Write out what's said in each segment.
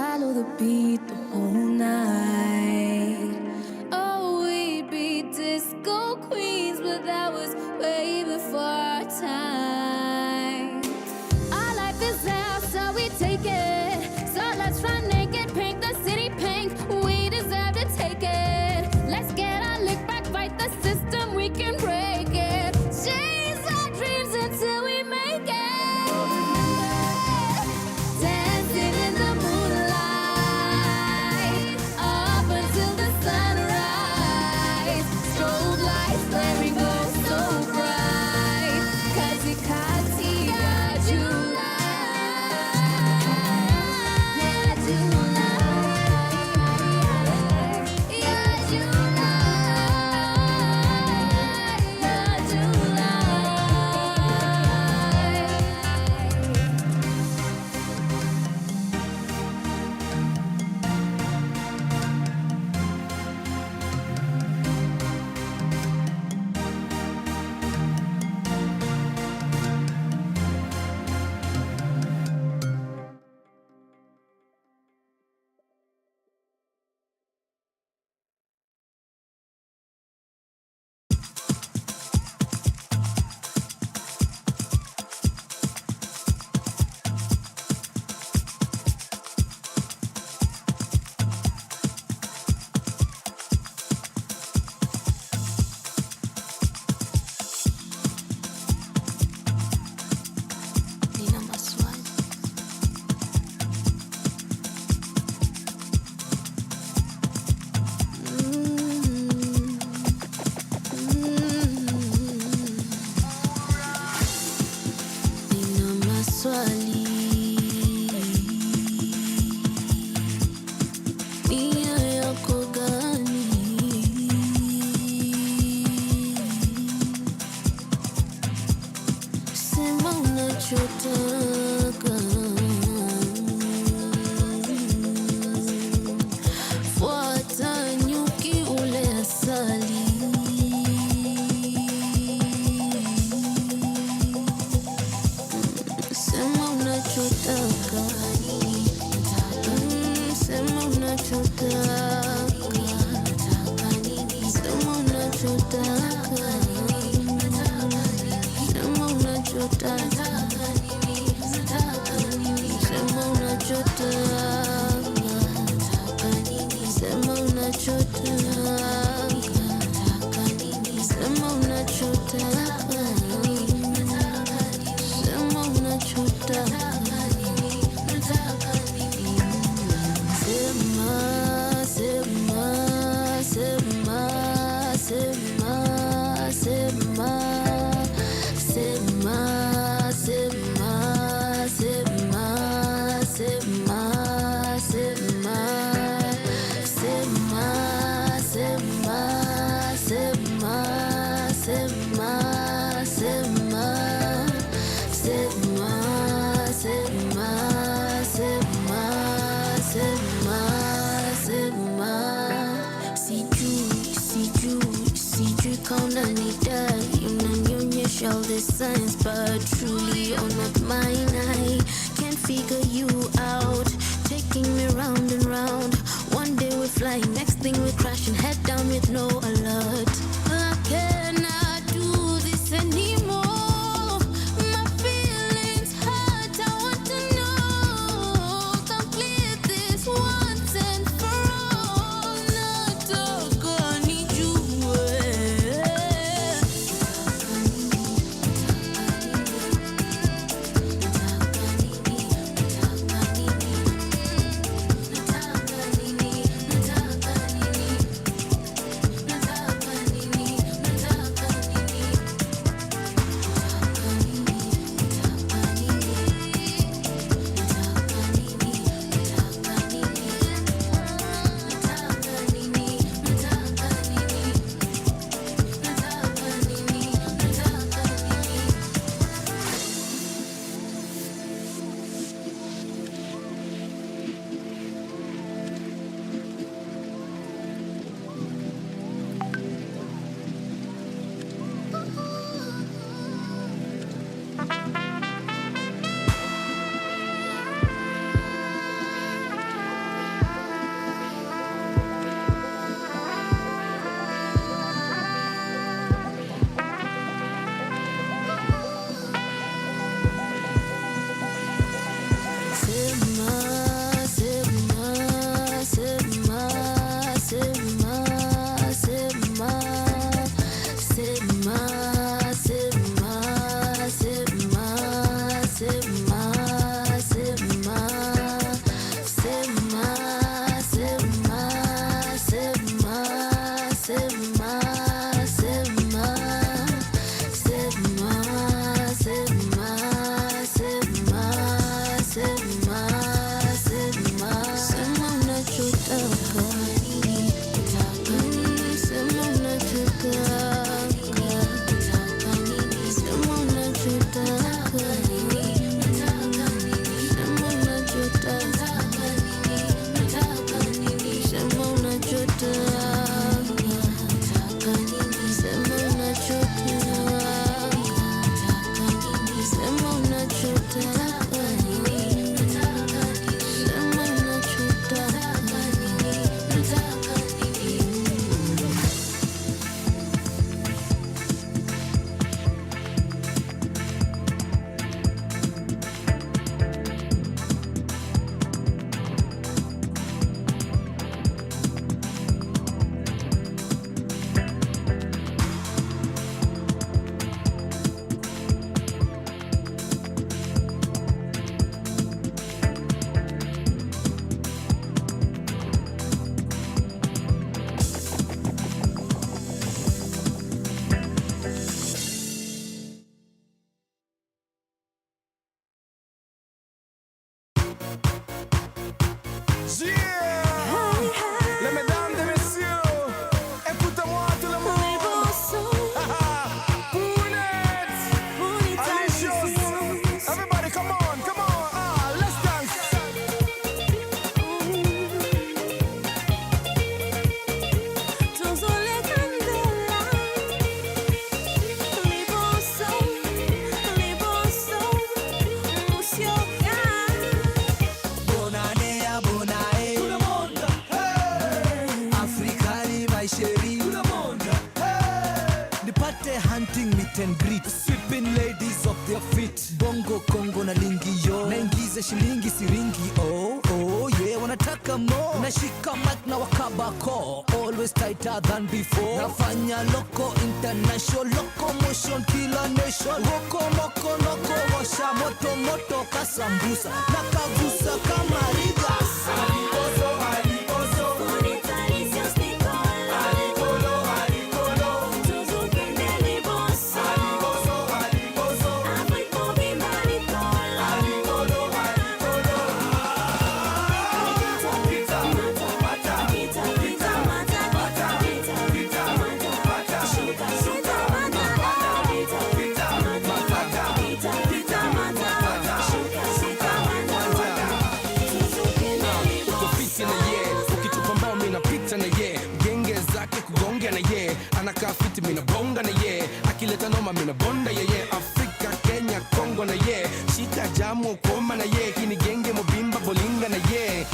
follow the beat the whole night. Oh, we'd be disco queens, but that was way before our time. Our life is out, so we take it. So let's run naked, paint the city pink. We deserve to take it. Let's get our lick back, fight the system, we can break it. Chase our dreams until we make it. Dancing in the moonlight, up until the sunrise. Strobe lights flaring glow so bright. Katikati ya July, ya July, ya Nina maswali. Nina maswali. Nia yako gani? Sema unachotaka. Fuata nyuki ule asali. Sema unachotaka. Sema unachotaka. Sema unachotaka. Sema unachotaka. Sema unachotaka. Sema unachotaka. Sema unachotaka. Sema unachotaka. Sijui kauna nidai, unanionyesha all the signs, but truly you're not mine. I can't figure you out, taking me round and round. One day we're flying, next thing we're crashing, head down with no alert. I cannot do this anymore. My feelings hurt, I want to know. Complete this once and for all. Nataka nijue. Les mesdames et messieurs, écoutez-moi tout le monde. Everybody, come on, let's dance. Hunting meet and greet, sweeping ladies off their feet. Bongo Kongo na lingi yo, naingiza shilingi siringi. Oh yeah, wanataka more. Nashika mic na wakabako, always tighter than before. Nafanya loco international, locomotion kila nation. Woko moko noko washa moto moto kasambusa, nakagusa kama rigas. Anakaa fiti mina bonga na ye, akileta noma mina bonda ye. Afrika, Kenya, Kongo na ye, shika jamu koma na ye, kini genge mobimba bolinga na ye.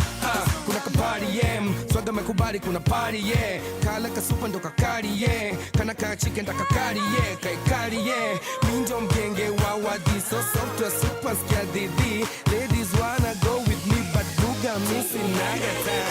Kuna kapari ye, swaga mekubali kuna party ye, kala kasupa ndo kakari ye, kana kachike nda kakari ye, kaikari ye. Minjo mgenge wawadi, so software super skia didi. Ladies wanna go with me but buga misi naga time.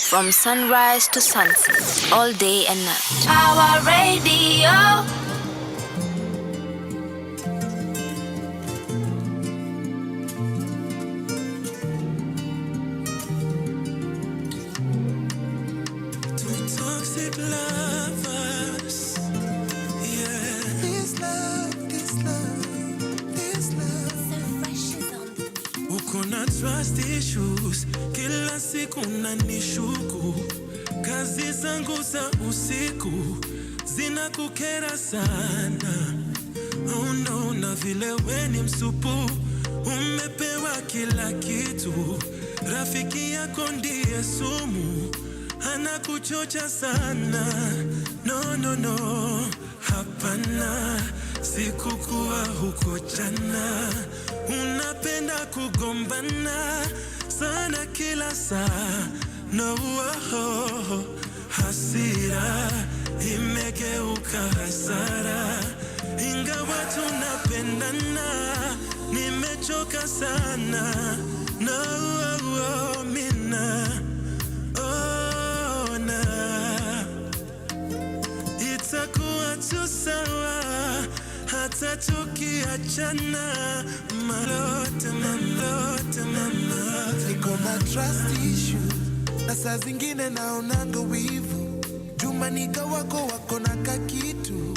From sunrise to sunset, all day and night. Our radio. Two toxic lovers. Yeah. This love. So fresh is on the beat. Ukona trust issues. Kila siku unanishuku, kazi zangu za usiku zinakukera sana. Oh no, na vile we ni msupu, umepewa kila kitu. Rafiki yako ndiye sumu, anakuchocha sana. No, hapana, sikukuwa huko jana. Unapenda kugombana sana kila saa. No, hasira imegeuka hasara. Ingawa tunapendana, nimechoka sana. No, mina na itakuwa tu sawa hata tukiachana. Malote mama, niko na trust issue na saa zingine naonanga wivu. Jumanika wako na kakitu,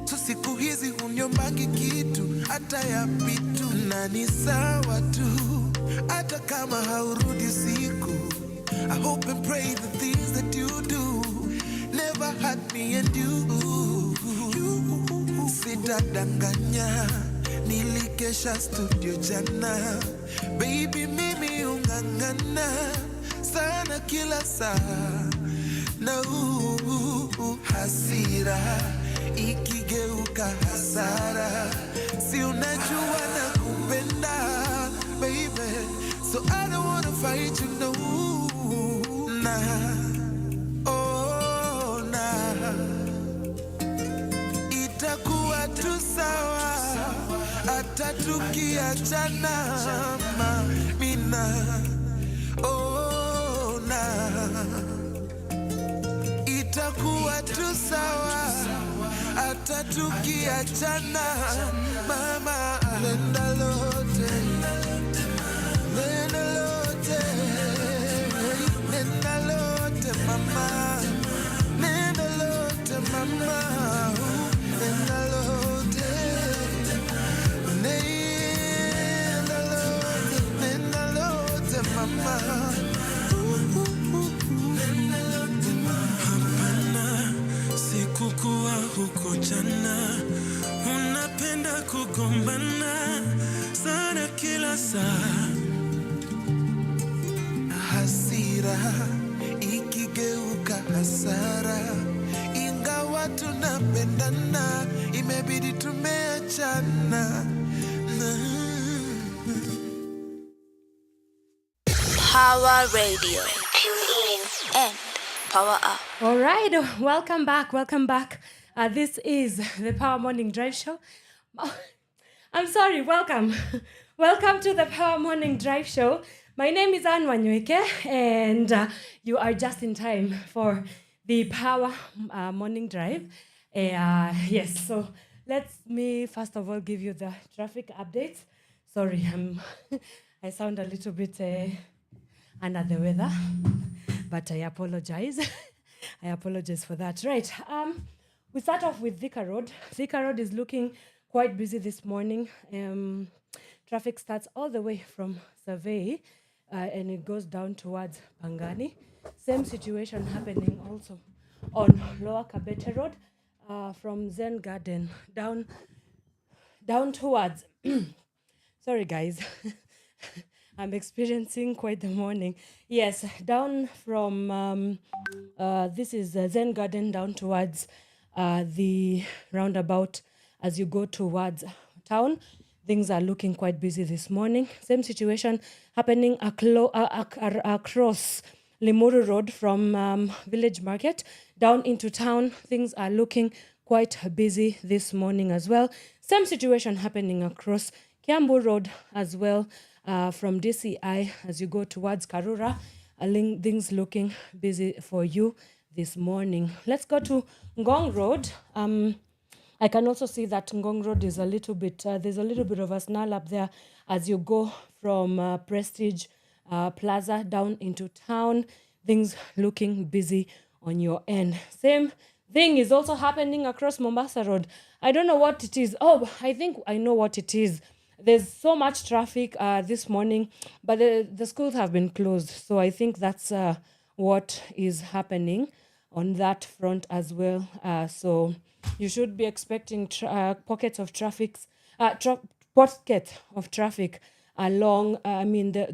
so siku hizi hunyombangi kitu hata ya pitu. Na ni sawa tu hata kama haurudi siku, hope and pray the things that you do never hurt me and you. Sitadanganya, nilikesha studio jana. Baby mimi ungangana sana kila saa. Na hasira ikigeuka hasara. Si unajua na kupenda, baby. So I don't wanna fight you, no. Nah, oh nah. Itakuwa tu sawa hata tukiachana, mina. Oh nah. Itakuwa tu sawa hata tukiachana, mama. Nenda lote, nenda lote, nenda lote, mama. Nenda lote, mama. Nenda lote, nenda lote, mama. Sikukuwa huko jana, unapenda kugombana sana kila saa. Hasira ikigeuka hasara, ingawa tunapendana imebidi tumeachana. Pawa Radio. Tune in and power up. All right, welcome back. This is the Pawa Morning Drive show. I'm sorry, welcome. Welcome to the Pawa Morning Drive show. My name is Wanyoike, and you are just in time for the Pawa Morning Drive. Yes, so let me first of all give you the traffic updates. Sorry, I sound a little bit under the weather, but I apologize. I apologize for that. Right. We start off with Thika Road. Thika Road is looking quite busy this morning. Traffic starts all the way from Survey and it goes down towards Pangani. Same situation happening also on Lower Kabete Road from Zen Garden down towards... Sorry, guys. I'm experiencing quite the morning. Yes, down from... this is Zen Garden down towards the roundabout as you go towards town. Things are looking quite busy this morning. Same situation happening across Limuru Road from Village Market down into town. Things are looking quite busy this morning as well. Same situation happening across Kiambu Road as well from DCI as you go towards Karura. Things looking busy for you this morning. Let's go to Ngong Road. I can also see that Ngong Road is a little bit, there's a little bit of a snarl up there as you go from Prestige Plaza down into town. Things looking busy on your end. Same thing is also happening across Mombasa Road. I don't know what it is. Oh, I think I know what it is. There's so much traffic this morning, but the schools have been closed. So I think that's what is happening on that front as well. So you should be expecting pockets of traffic along,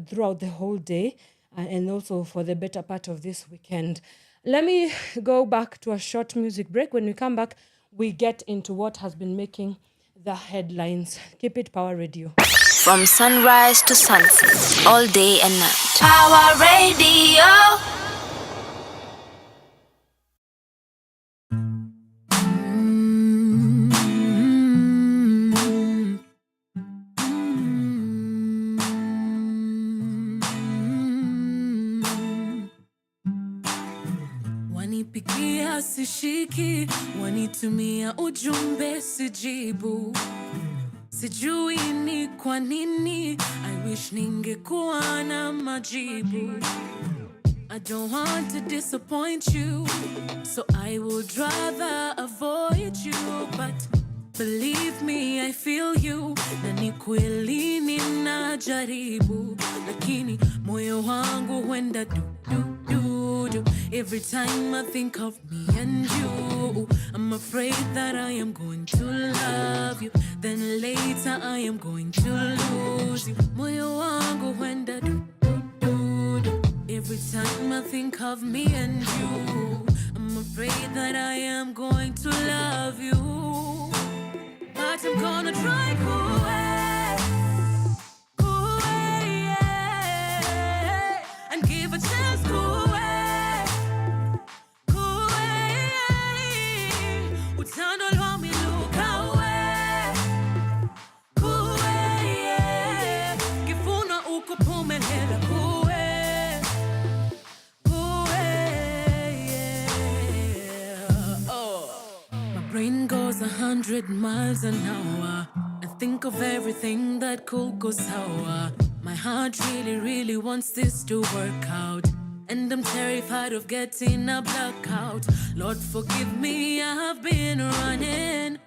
throughout the whole day and also for the better part of this weekend. Let me go back to a short music break. When we come back, we get into what has been making the headlines. Keep it Power Radio. From sunrise to sunset, all day and night. Power Radio. Wanipigia sishiki, wanitumia ujumbe sijibu. Sijui ni kwa nini, I wish ningekuwa na majibu. I don't want to disappoint you, so I would rather avoid you. But Believe me, I feel you. Na ni kweli ninajaribu, lakini moyo wangu huenda du. Every time I think of me and you, I'm afraid that I am going to love you, then later I am going to lose you. Moyo wangu huenda du. Every time I think of me and you, I'm afraid that I am going to love you, but I'm gonna try and give a chance utando lwa miluka kifuna ukuphumelela My brain goes 100 miles an hour. I think of everything that could go sour. My heart really wants this to work out, and I'm terrified of getting a blackout. Lord, forgive me, I have been running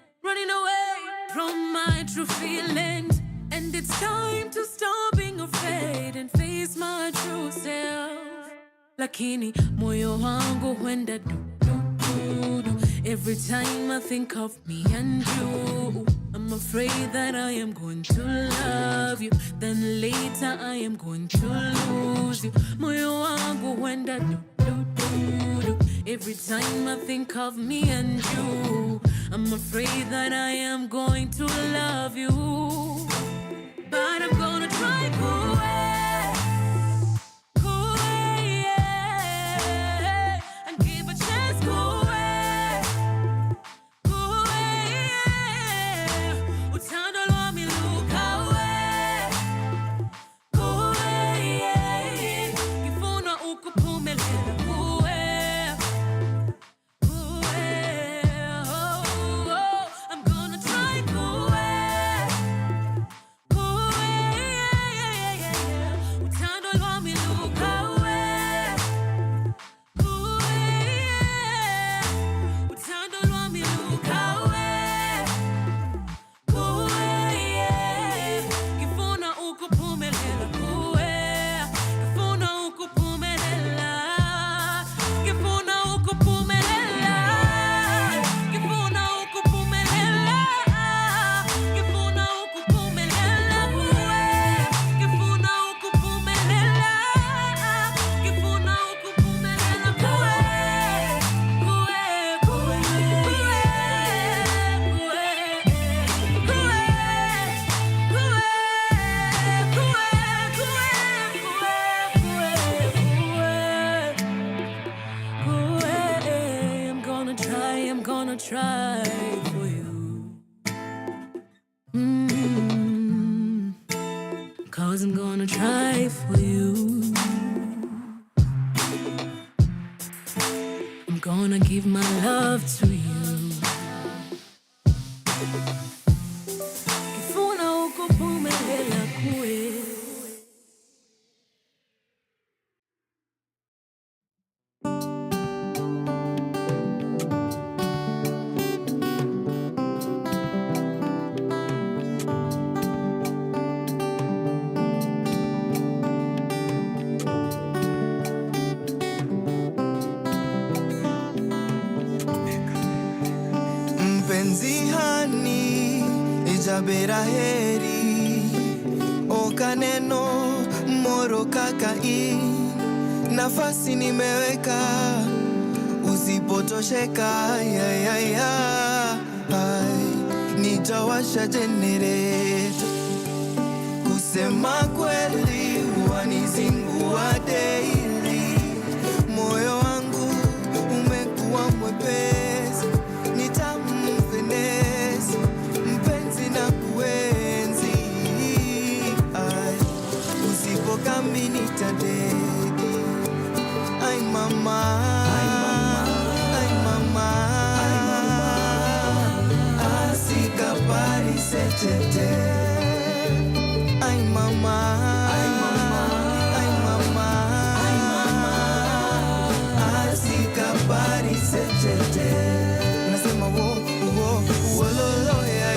away from my true feelings, and it's time to stop being afraid and face my true self. Lakini moyo wangu huenda du. Every time I think of me and you, I'm afraid that I am going to love you, then later I am going to lose you. Moyo wangu huenda du. Every time I think of me and you, I'm afraid that I am going to love you, but I'm gonna try and give a chance utando lwa miluka kifuna ukuphumelela I'm gonna try utando lwa miluka utando lwa miluka kifuna ukuphumelela kifuna ukuphumelela kifuna ukuphumelela kifuna ukuphumelela kifuna ukuphumelela kifuna ukuphumelela kifuna I'm gonna try for you. 'Cause I'm gonna try for you. I'm gonna give my love to you. Kifuna ukuphumelela kuwe. Mpenzi ijabera heri okaneno moro kakai nafasi nimeweka usipotosheka nitawasha generator kusema kweli wanizingua daily moyo wangu umekuwa mwepesi nitamfenesi mpenzi na kuenzi usipokami nitadedi ai mama asikapari sechete ai mama asikapari sechete nasema wo lo lo ya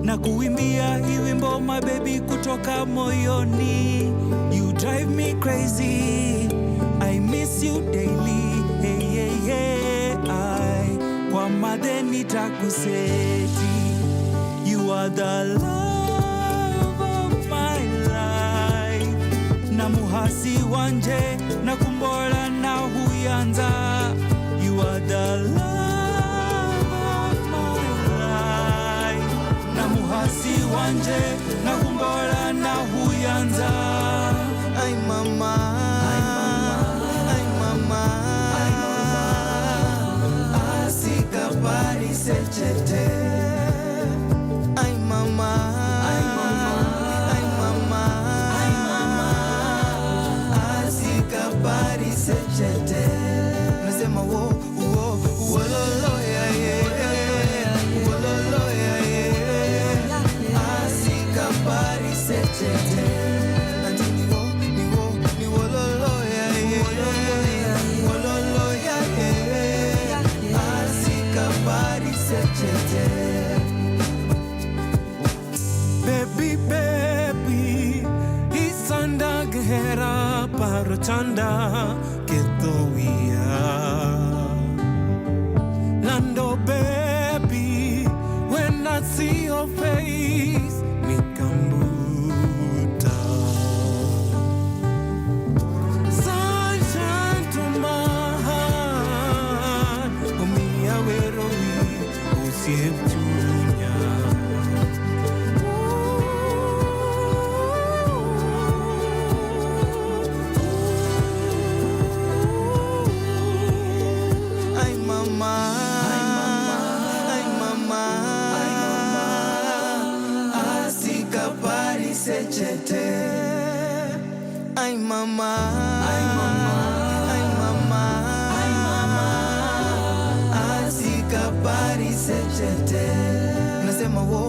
na kuimbia hii wimbo my baby kutoka moyoni. You drive me crazy, I miss you daily. Hey, hey, hey, kwa madeni takuseti. You are the love of my life. Na muhasi wanje na kumbora na huyanza. You are the love of my life. Na muhasi wanje na kumbora na huyanza. Ay mama, ay mama, ay mama, ay mama. Asika pari sechete. Ay mama, ay mama, ay mama, ay mama. Asika pari sechete. Nasema wo wo wo lo lo yeah yeah. Wo lo lo yeah yeah. Asika pari sechete. Natini wo ni wo lo lo yeah yeah. Wo lo lo yeah yeah. Asika pari sechete. Baby, baby, isanda gehera parochanda ketoia. Lando, baby, when I see your face, mikambuta. Sunshine to my heart, umia werowi, usieptunya. Ay mama, ay mama, ay mama, ay mama. Asika pari sechete. Ay mama, ay mama, ay mama, ay mama. Asika pari sechete. Nasema wo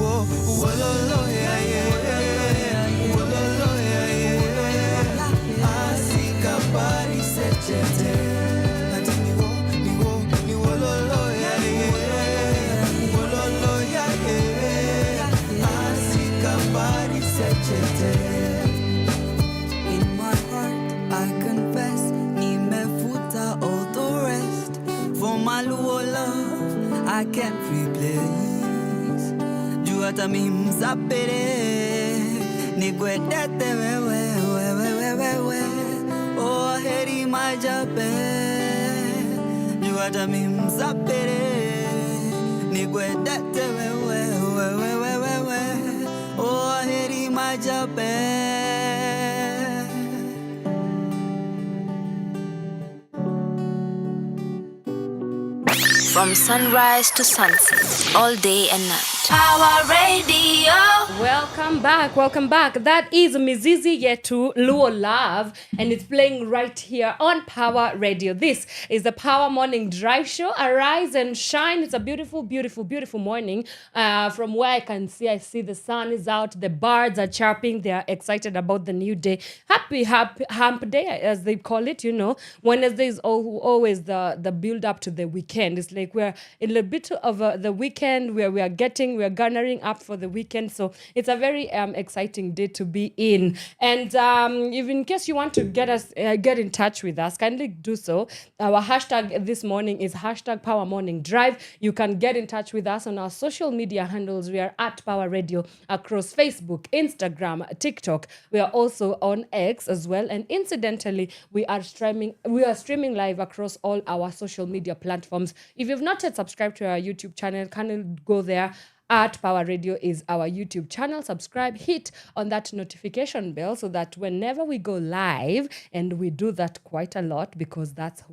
wo wo lo lo yeah yeah. Wo lo lo yeah yeah. Asika pari sechete. Natini wo ni wo lo lo yeah yeah. Wo lo lo yeah yeah. Asika pari sechete. In my heart I confess, nimefuta all the rest. For my Luo love I can't replace. Juu hata mi msapere nikwedete wewe wewe wewe wewe. Oh heri majabe. Juu hata mi msapere nikwedete wewe wewe wewe wewe. Oh heri majabe. From sunrise to sunset, all day and night. Power Radio. Welcome back, welcome back. That is Mizizi Yetu Luo Love, and it's playing right here on Power Radio. This is the Power Morning Drive Show. Arise and shine. It's a beautiful, beautiful, beautiful morning. From where I see the sun is out, the birds are chirping, they are excited about the new day. Happy hump day, as they call it, you know. Wednesday is always the build up to the weekend. It's like we're in a bit of the weekend where we are garnering up for the weekend. So it's a very exciting day to be in. And if in case you want to get in touch with us, kindly do so. Our hashtag this morning is hashtag Power Morning Drive. You can get in touch with us on our social media handles. We are at Power Radio across Facebook, Instagram, TikTok. We are also on X as well. And incidentally, we are streaming live across all our social media platforms. If you've not yet subscribed to our YouTube channel, kindly go there. At Power Radio is our YouTube channel. Subscribe, hit on that notification bell so that whenever we go live, and we do that quite a lot because that's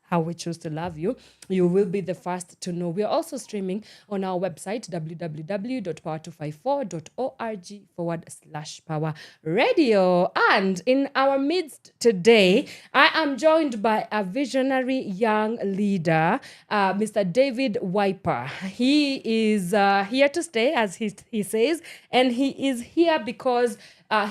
how we choose to love you, you will be the first to know. We are also streaming on our website, www.power254.org/Power Radio. And in our midst today, I am joined by a visionary young leader, Mr. David Wipa. He is here to stay, as he says, and he is here because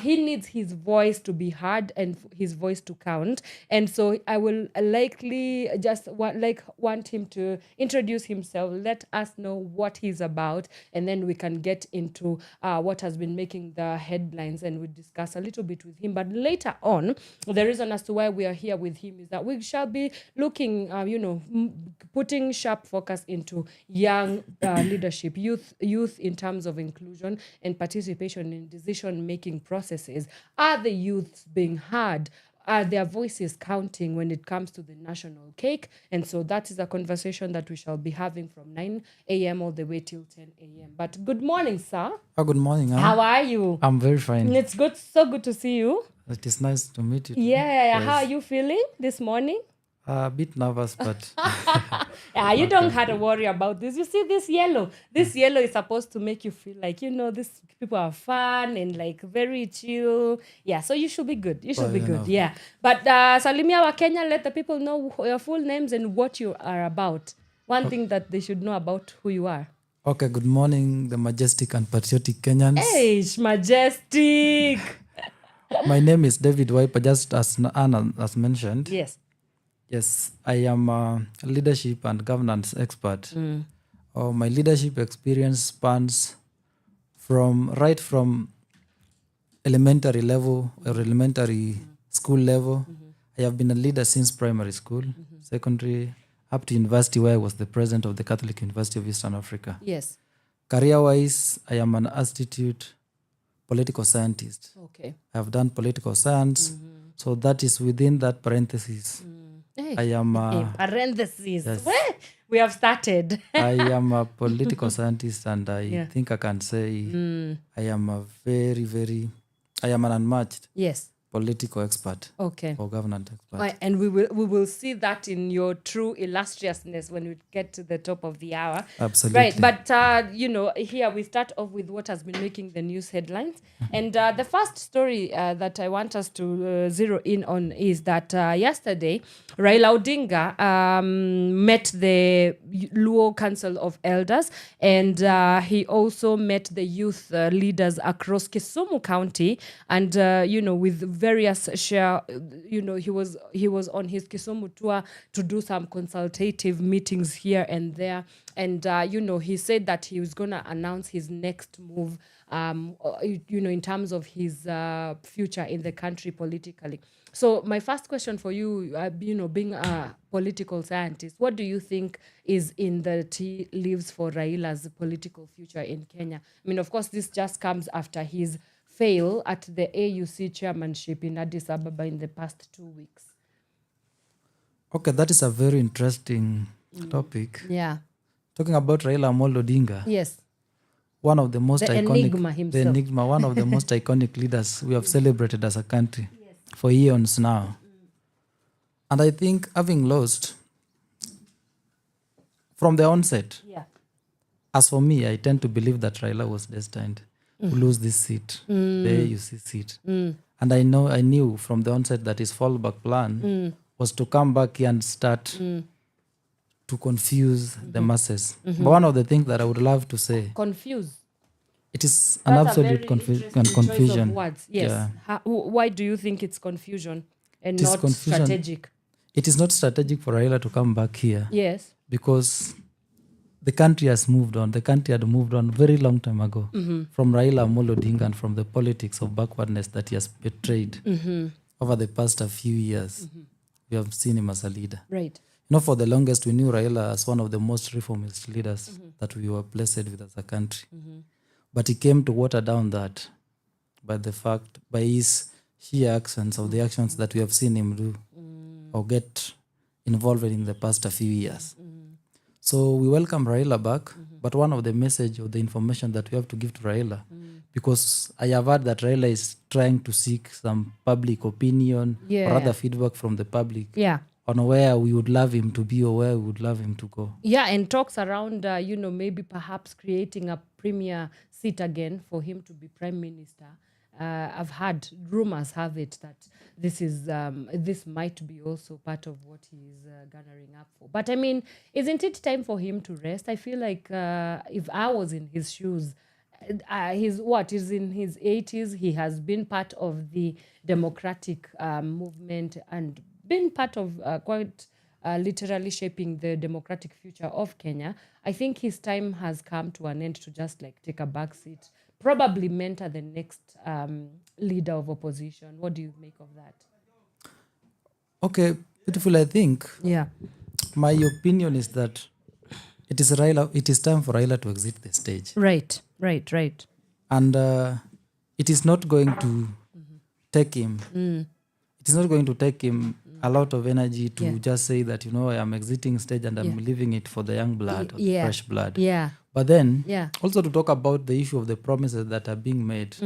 he needs his voice to be heard and his voice to count. And so I will likely just want him to introduce himself, let us know what he's about, and then we can get into what has been making the headlines, and we discuss a little bit with him. But later on, the reason as to why we are here with him is that we shall be looking, putting sharp focus into young leadership, youth in terms of inclusion and participation in decision-making processes. Are the youths being heard? Are their voices counting when it comes to the national cake? And so that is a conversation that we shall be having from 9 a.m. all the way till 10 a.m. But good morning, sir. Oh, good morning. How are you? I'm very fine. It's good, so good to see you. It is nice to meet you. Yeah. Yes. How are you feeling this morning? A bit nervous, but You don't have to worry about this. You see this yellow? This yellow is supposed to make you feel like, these people are fun and like very chill. Yeah, so you should be good. You should be good. Yeah. But Salimia wa Kenya, let the people know your full names and what you are about. One thing that they should know about who you are. Okay, good morning, the majestic and patriotic Kenyans. Hey, majestic. My name is David Wipa, just as Anna has mentioned. Yes. Yes, I am a leadership and governance expert. My leadership experience spans from elementary level or elementary school level. I have been a leader since primary school, secondary, up to university, where I was the president of the Catholic University of Eastern Africa. Yes. Career-wise, I am an institute political scientist. Okay. I have done political science, so that is within that parenthesis. Hey. I am parentheses. Yes. Well, we have started. I am a political scientist, and I think I can say I am I am an unmatched political expert. Okay. Or governance expert. Right, and we will see that in your true illustriousness when we get to the top of the hour. Absolutely. Right, but here we start off with what has been making the news headlines. And the first story that I want us to zero in on is that yesterday, Raila Odinga met the Luo Council of Elders, and he also met the youth leaders across Kisumu County, and with various share, he was on his Kisumu tour to do some consultative meetings here and there, and he said that he was going to announce his next move, in terms of his future in the country politically. So my first question for you, being a political scientist, what do you think is in the tea leaves for Raila's political future in Kenya? I mean, of course, this just comes after his fail at the AUC chairmanship in Addis Ababa in the past 2 weeks. Okay, that is a very interesting topic. Yeah. Talking about Raila Amolo Odinga. Yes. One of the most iconic, enigma himself. One of the most iconic leaders we have celebrated as a country for eons now. And I think having lost from the onset, as for me, I tend to believe that Raila was destined to lose this seat, the AUC seat. And I knew from the onset that his fallback plan was to come back here and start to confuse the masses. But one of the things that I would love to say, confuse. It is an absolute confusion. Choice of words. Yes. Yeah. Why do you think it's confusion and It is not confusion. strategic? It is not strategic for Raila to come back here. Yes. Because the country has moved on. The country had moved on very long time ago from Raila Amolo Odinga and from the politics of backwardness that he has betrayed over the past few years. We have seen him as a leader. Right. For the longest, we knew Raila as one of the most reformist leaders that we were blessed with as a country. But he came to water down that by his sheer actions, of the actions that we have seen him do or get involved in the past few years. So we welcome Raila back, but one of the message or the information that we have to give to Raila, because I have heard that Raila is trying to seek some public opinion or other feedback from the public on where we would love him to be or where we would love him to go. Yeah, and talks around, maybe perhaps creating a premier seat again for him to be prime minister. I've heard rumors have it that this might be also part of what he's garnering up for. But I mean, isn't it time for him to rest? I feel like if I was in his shoes, he's in his 80s. He has been part of the democratic movement and been part of quite literally shaping the democratic future of Kenya. I think his time has come to an end to just like take a back seat, probably mentor the next leader of opposition. What do you make of that? Okay, beautiful. I think Yeah. my opinion is that it is time for Raila to exit the stage. Right. And it is not going to take him. It is not going to take him a lot of energy to just say that, I am exiting stage and I'm leaving it for the young blood, or the fresh blood. Yeah. But then, also to talk about the issue of the promises that are being made,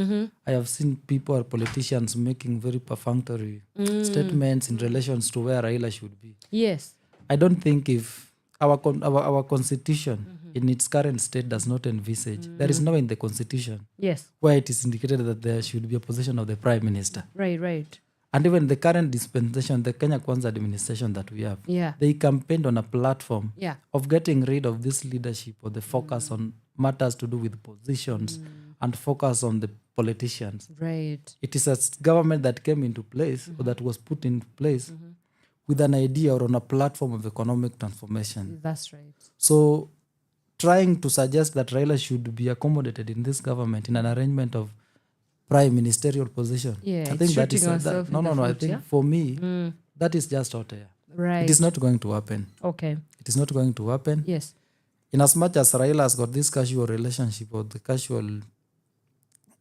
I have seen people, politicians, making very perfunctory statements in relations to where Raila should be. Yes. I don't think if our constitution in its current state does not envisage, there is nowhere in the constitution Yes. where it is indicated that there should be a position of the prime minister. Right. And even the current dispensation, the Kenya Kwanza administration that we have, they campaigned on a platform of getting rid of this leadership or the focus on matters to do with positions and focus on the politicians. Right. It is a government that came into place or that was put into place with an idea or on a platform of economic transformation. That's right. So trying to suggest that Raila should be accommodated in this government in an arrangement of prime ministerial position. Yeah, I think that is no. I think for me that is just hot air. Right. It is not going to happen. Okay. It is not going to happen. Yes. In as much as Raila has got this casual relationship or the casual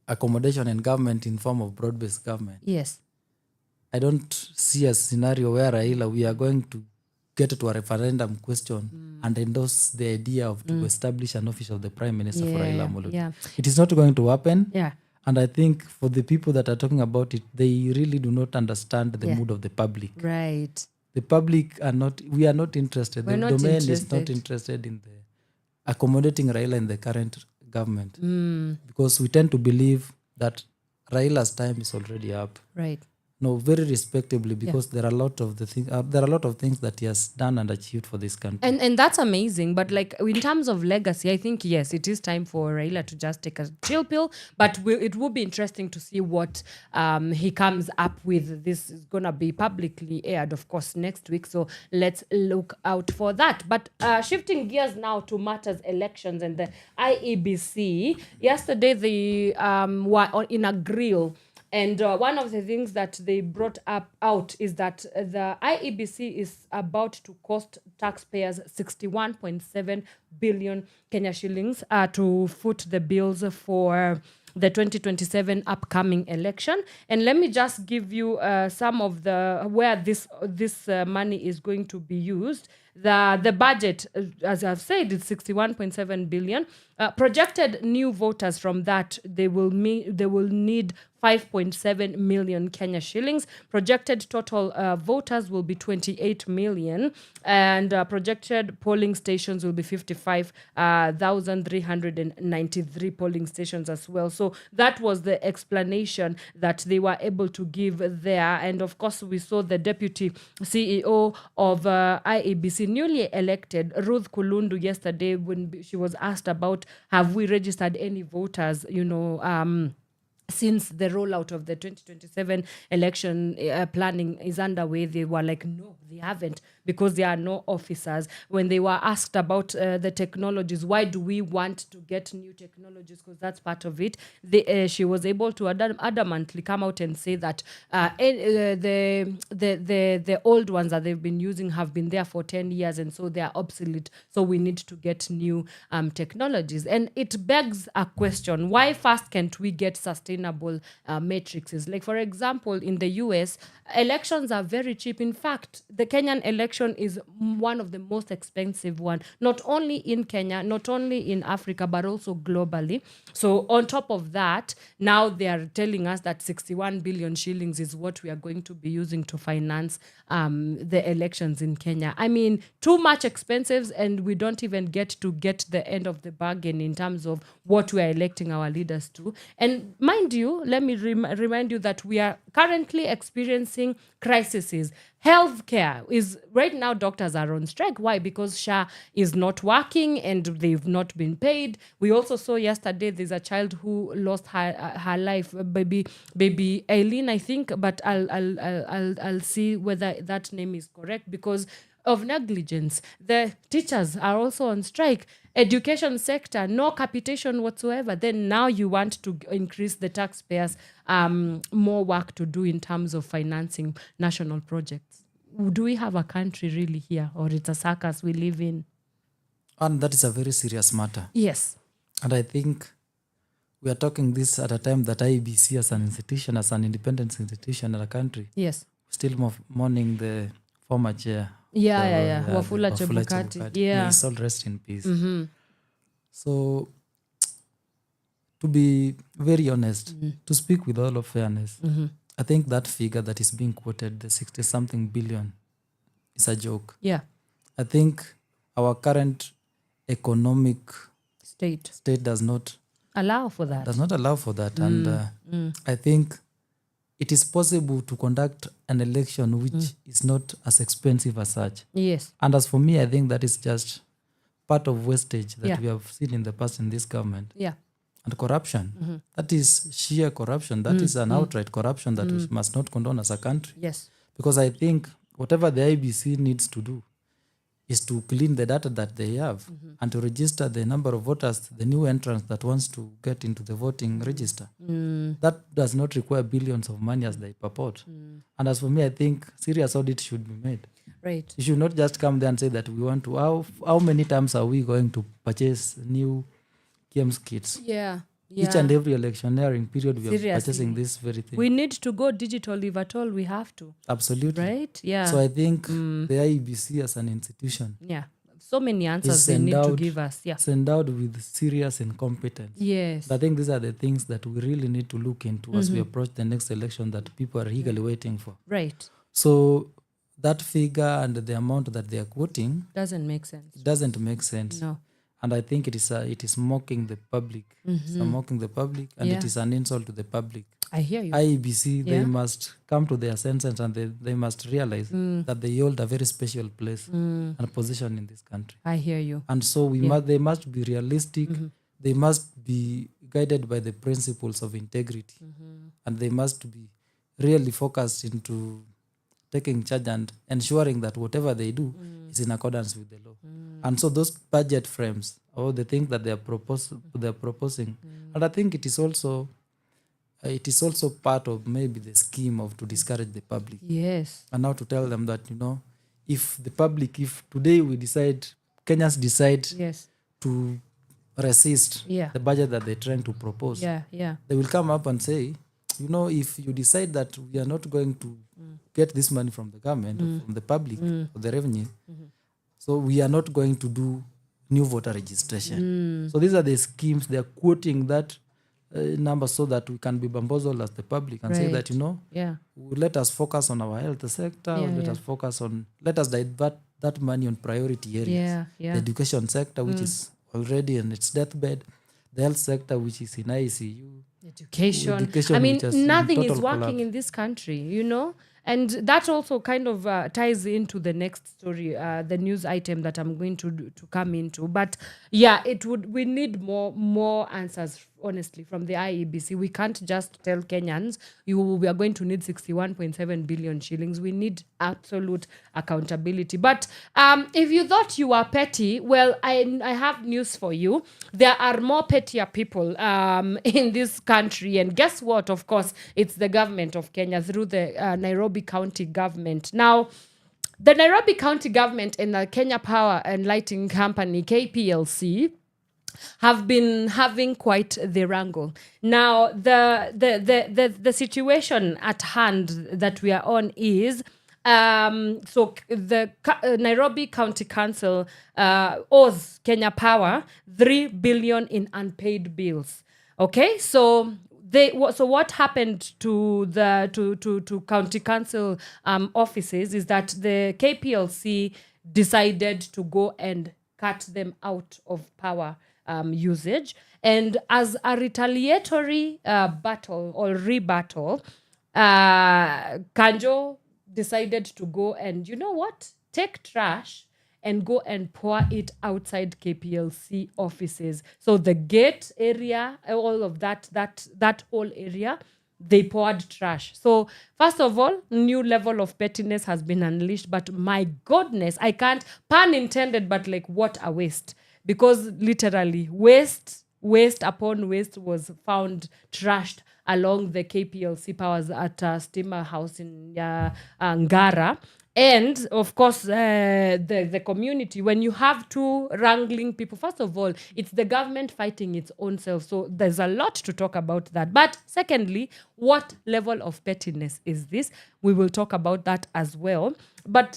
accommodation in government in form of broad-based government. Yes. I don't see a scenario where Raila we are going to get to a referendum question and endorse the idea of to establish an office of the prime minister for Raila Amolo. Yeah. It is not going to happen. Yeah. And I think for the people that are talking about it, they really do not understand the mood of the public. Right. The public we are not interested. We're The not domain is interested. not interested in the accommodating Raila in the current government. Because we tend to believe that Raila's time is already up. Right. No, very respectably, because there are a lot of things that he has done and achieved for this country. And that's amazing. But like in terms of legacy, I think, yes, it is time for Raila to just take a chill pill. But it will be interesting to see what he comes up with. This is going to be publicly aired, of course, next week. So let's look out for that. But shifting gears now to matters elections and the IEBC. Yesterday, they were in a grill. And one of the things that they brought out is that the IEBC is about to cost taxpayers 61.7 billion Kenya shillings to foot the bills for the 2027 upcoming election. And let me just give you some of where this money is going to be used. The budget, as I've said, is 61.7 billion. Projected new voters from that, they will need 5.7 million Kenya shillings. Projected total voters will be 28 million. And projected polling stations will be 55,393 polling stations as well. So that was the explanation that they were able to give there. And of course, we saw the deputy CEO of IEBC, newly elected, Ruth Kulundu, yesterday when she was asked about have we registered any voters, since the rollout of the 2027 election planning is underway. They were like, no, they haven't, because there are no officers. When they were asked about the technologies, why do we want to get new technologies? Because that's part of it. She was able to adamantly come out and say that the old ones that they've been using have been there for 10 years, and so they are obsolete. So we need to get new technologies. And it begs a question: why first can't we get sustainable matrices? Like, for example, in the US, elections are very cheap. In fact, the Kenyan election is one of the most expensive one, not only in Kenya, not only in Africa, but also globally. So on top of that, now they are telling us that 61 billion shillings is what we are going to be using to finance the elections in Kenya. I mean, too much expensive, and we don't even get the end of the bargain in terms of what we are electing our leaders to. And mind you, let me remind you that we are currently experiencing crises. Healthcare is right now doctors are on strike. Why? Because SHA is not working and they've not been paid. We also saw yesterday there's a child who lost her life, baby Aileen, I think, but I'll see whether that name is correct because of negligence. The teachers are also on strike. Education sector, no capitation whatsoever. Then now you want to increase the taxpayers more work to do in terms of financing national projects. Do we have a country really here, or it's a circus we live in? And that is a very serious matter. Yes. And I think we are talking this at a time that IEBC as an institution, as an independent institution in a country, Yes. still mourning the former chair. Yeah. Wafula Chebukati. Yeah. May his soul rest in peace. So, to be very honest, to speak with all of fairness, I think that figure that is being quoted, the 60-something billion, is a joke. Yeah. I think our current economic State does not allow for that. And I think it is possible to conduct an election which is not as expensive as such. Yes. And as for me, I think that is just part of wastage that we have seen in the past in this government. Yeah. And corruption. That is sheer corruption. That is an outright corruption that we must not condone as a country. Yes. Because I think whatever the IBC needs to do is to clean the data that they have and to register the number of voters, the new entrants that wants to get into the voting register. That does not require billions of money as they purport. And as for me, I think serious audit should be made. Right. You should not just come there and say that we want to, how many times are we going to purchase new games kits? Yeah. Each and every electioneering period we Seriously. are purchasing this very thing. We need to go digital if at all we have to. Absolutely. Right? Yeah. So I think the IEBC as an institution Yeah. So many answers is they need to give us. Yeah. endowed with serious incompetence. Yes. I think these are the things that we really need to look into as we approach the next election that people are eagerly waiting for. Right. So that figure and the amount that they are quoting Doesn't make sense. doesn't make sense. No. And I think it is mocking the public. It's mocking the public, and it is an insult to the public. I hear you. IEBC, they Yeah. must come to their senses and they must realize that they hold a very special place and position in this country. I hear you. And so they must be realistic. They must be guided by the principles of integrity. And they must be really focused into taking charge and ensuring that whatever they do is in accordance with the law. And so those budget frames or the things that they're proposing, and I think it is also part of maybe the scheme of to discourage the public. Yes. And now to tell them that, if today Kenyans decide Yes. to resist the budget that they're trying to propose, Yeah. they will come up and say, if you decide that we are not going to get this money from the government or from the public or the revenue, so we are not going to do new voter registration. So these are the schemes. They are quoting that number so that we can be bamboozled as the public and say that, let us focus on our health sector, let us divert that money on priority areas. The education sector, which is already in its deathbed, the health sector, which is in ICU. Education. I mean, which is in nothing is total working collapse. in this country, And that also kind of ties into the next story, the news item that I'm going to come into. But we need more answers, honestly, from the IEBC. We can't just tell Kenyans, we are going to need 61.7 billion shillings. We need absolute accountability. But if you thought you were petty, well, I have news for you. There are more pettier people in this country. And guess what? Of course, it's the government of Kenya through the Nairobi County government. Now, the Nairobi County government and the Kenya Power and Lighting Company, KPLC, have been having quite the wrangle. Now, the situation at hand that we are on is so the Nairobi County Council owes Kenya Power 3 billion in unpaid bills. Okay, so what happened to the to county council offices is that the KPLC decided to go and cut them out of power usage, and as a retaliatory battle or rebuttal, Kanjo decided to go and, you know what? take trash and go and pour it outside KPLC offices. So the gate area, all of that whole area, they poured trash. So first of all, new level of pettiness has been unleashed. But my goodness, I can't, pun intended, but like what a waste. Because literally waste upon waste was found trashed along the KPLC powers at Steamer House in Ngara. And of course, the community, when you have two wrangling people, first of all, it's the government fighting its own self. So there's a lot to talk about that. But secondly, what level of pettiness is this? We will talk about that as well. But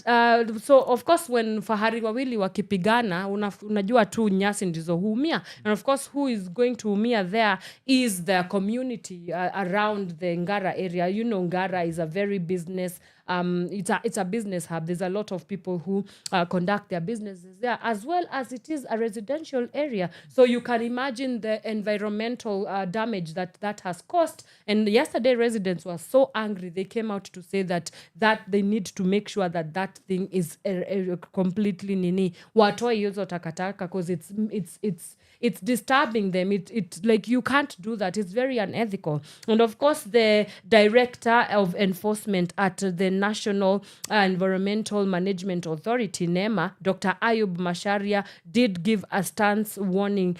so of course, when fahari wawili wakipigana, unajua tu nyasi ndizo huumia. And of course, who is going to umia there is the community around the Ngara area. You know, Ngara is a very business it's a business hub. There's a lot of people who conduct their businesses there, as well as it is a residential area. So you can imagine the environmental damage that has caused. And yesterday, residents were so angry. They came out to say that they need to make sure that thing is completely watoe hizo takataka, because it's disturbing them. It's like you can't do that. It's very unethical. And of course, the director of enforcement at the National Environmental Management Authority, NEMA, Dr. Ayub Masharia, did give a stance warning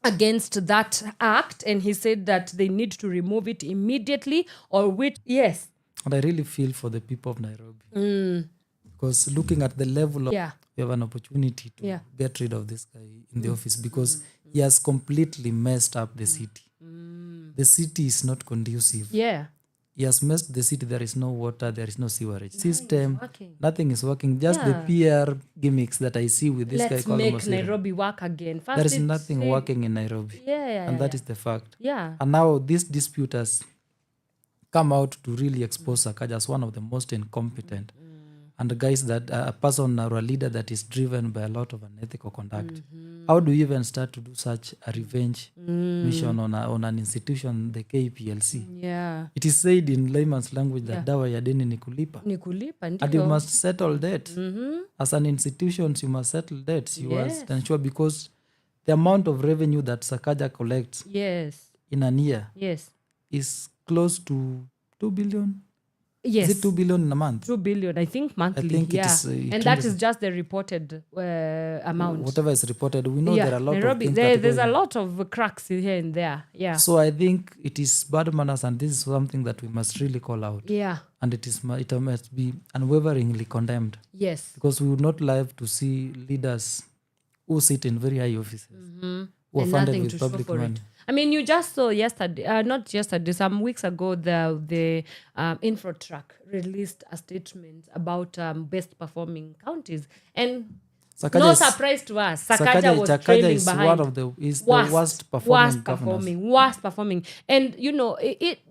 against that act, and he said that they need to remove it immediately, or yes. And I really feel for the people of Nairobi. Because looking at the level of, we have an opportunity to get rid of this guy in the office, because he has completely messed up the city. The city is not conducive. He has messed the city. There is no water, there is no sewerage system. Nothing is working. Just the PR gimmicks that I see with this guy called Let's make Nairobi work again. There is nothing working in Nairobi. And that is the fact. And now this dispute has come out to really expose Sakaja as one of the most incompetent and guys that a person or a leader that is driven by a lot of unethical conduct. How do you even start to do such a revenge mission on an institution, the KPLC? It is said in layman's language that dawa ya deni ni kulipa. And you must settle debt. As an institution, you must settle debts. You must ensure, because the amount of revenue that Sakaja collects in a year is close to 2 billion. Is it 2 billion in a month? 2 billion, I think, monthly. I think it is, and that is just the reported amount. Whatever is reported, we know there are a lot Nairobi, of things. There's a lot of cracks here and there. So I think it is bad manners, and this is something that we must really call out. And it must be unwaveringly condemned. Because we would not like to see leaders who sit in very high offices, who are funded with public money. I mean, you just saw some weeks ago, the Infotruck released a statement about best performing counties. And Sakaja no surprise to us, Sakaja was trailing behind. The worst performing. Worst performing. And, you know,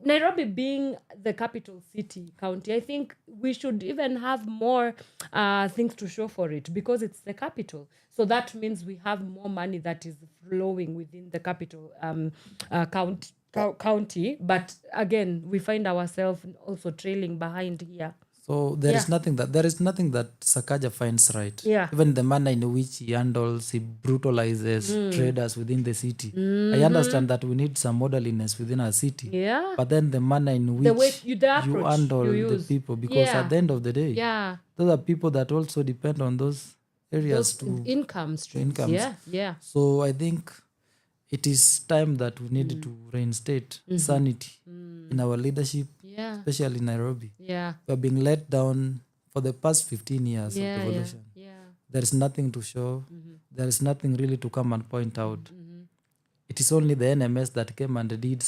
Nairobi being the capital city county, I think we should even have more things to show for it, because it's the capital. So that means we have more money that is flowing within the capital county. But again, we find ourselves also trailing behind here. So there is nothing that Sakaja finds right. Even the manner in which he handles, he brutalizes traders within the city. I understand that we need some orderliness within our city. But then the manner in which you handle the people, because at the end of the day, those are people that also depend on those areas to income streams. So I think it is time that we need to reinstate sanity in our leadership, especially in Nairobi. We are being let down for the past 15 years of revolution. There is nothing to show. There is nothing really to come and point out. It is only the NMS that came and did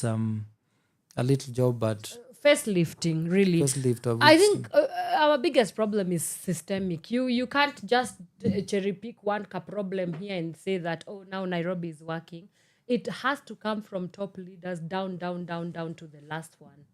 a little job, but facelifting, really. I think our biggest problem is systemic. You can't just cherry pick one problem here and say that, oh, now Nairobi is working. It has to come from top leaders down to the last one.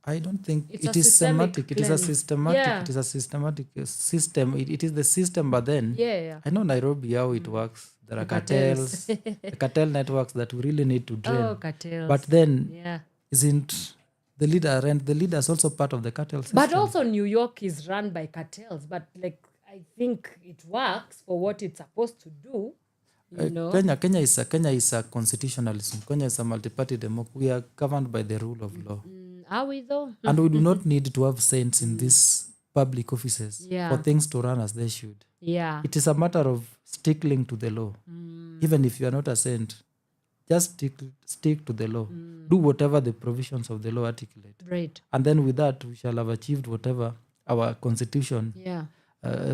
I don't think it is semantic. It is a systematic. It is a systematic system. It is the system, but then I know Nairobi, how it works. There are cartels, the cartel networks that we really need to drain. Cartels. But then isn't the leader, and the leader is also part of the cartel system. But also New York is run by cartels, but like I think it works for what it's supposed to do. You know? Kenya is a constitutionalism. Kenya is a multi-party democracy. We are governed by the rule of law. Are we though? And we do not need to have saints in these public offices for things to run as they should. Yeah. It is a matter of sticking to the law. Even if you are not a saint, just stick to the law. Do whatever the provisions of the law articulate. Right. And then with that, we shall have achieved whatever our constitution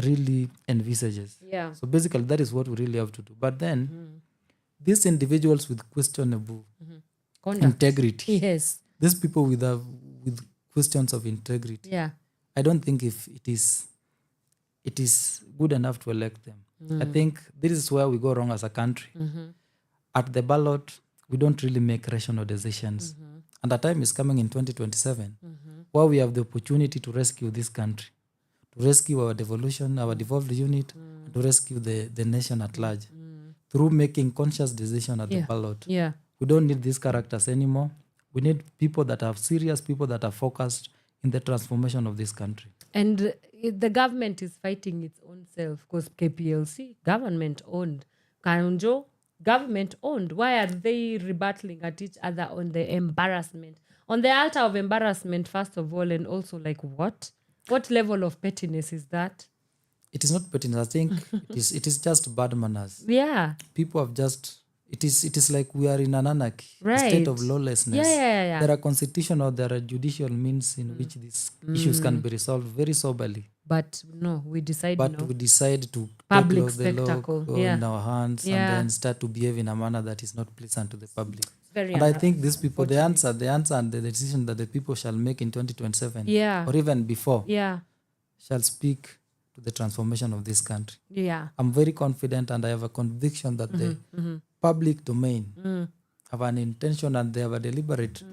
really envisages. Yeah. So basically, that is what we really have to do. But then, these individuals with questionable integrity, Yes. these people with questions of integrity, Yeah. I don't think if it is good enough to elect them. I think this is where we go wrong as a country. At the ballot, we don't really make rational decisions. And the time is coming in 2027 where we have the opportunity to rescue this country, to rescue our devolution, our devolved unit, and to rescue the nation at large through making conscious decision at the ballot. Yeah. We don't need these characters anymore. We need people that are serious, people that are focused in the transformation of this country. And the government is fighting its own self because KPLC, government owned. Kanjo, government owned. Why are they rebattling at each other on the embarrassment? On the altar of embarrassment, first of all, and also like what? What level of pettiness is that? It is not pettiness. I think it is just bad manners. Yeah. People have just it is like we are in an anarchy, a Right. state of lawlessness. Yeah. There are constitutional, there are judicial means in which these issues can be resolved very soberly. But no, we decide But no. we decide to Public take the spectacle, law yeah. in our hands Yeah. and then start to behave in a manner that is not pleasant to the public. Very And I think these people, the answer and the decision that the people shall make in 2027 Yeah. or even before Yeah. shall speak to the transformation of this country. Yeah. I'm very confident and I have a conviction that the public domain have an intention and they have a deliberate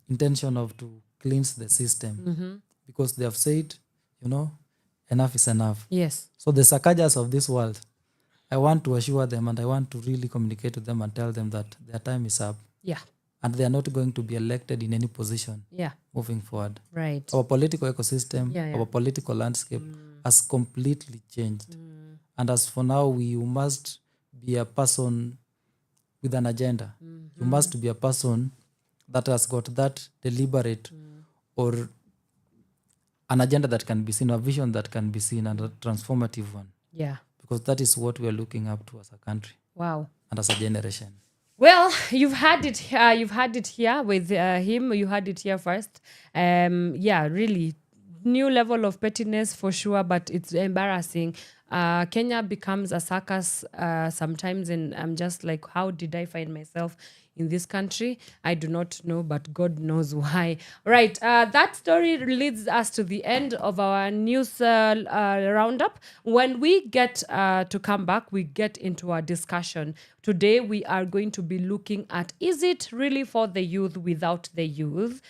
intention of to cleanse the system because they have said, enough is enough. Yes. So the Sakajas of this world, I want to assure them and I want to really communicate to them and tell them that their time is up Yeah. and they are not going to be elected in any position Yeah. moving forward. Right. Our political ecosystem, Yeah. our political landscape has completely changed. And as for now, you must be a person with an agenda. You must be a person that has got that deliberate or an agenda that can be seen, a vision that can be seen, and a transformative one. Yeah. Because that is what we are looking up to as a country Wow. and as a generation. Well, you've had it here. You've had it here with him. You had it here first. Yeah, really new level of pettiness for sure, but it's embarrassing. Kenya becomes a circus sometimes, and I'm just like, how did I find myself in this country? I do not know, but God knows why. Right, that story leads us to the end of our news roundup. When we get to come back, we get into our discussion. Today, we are going to be looking at, is it really for the youth without the youth?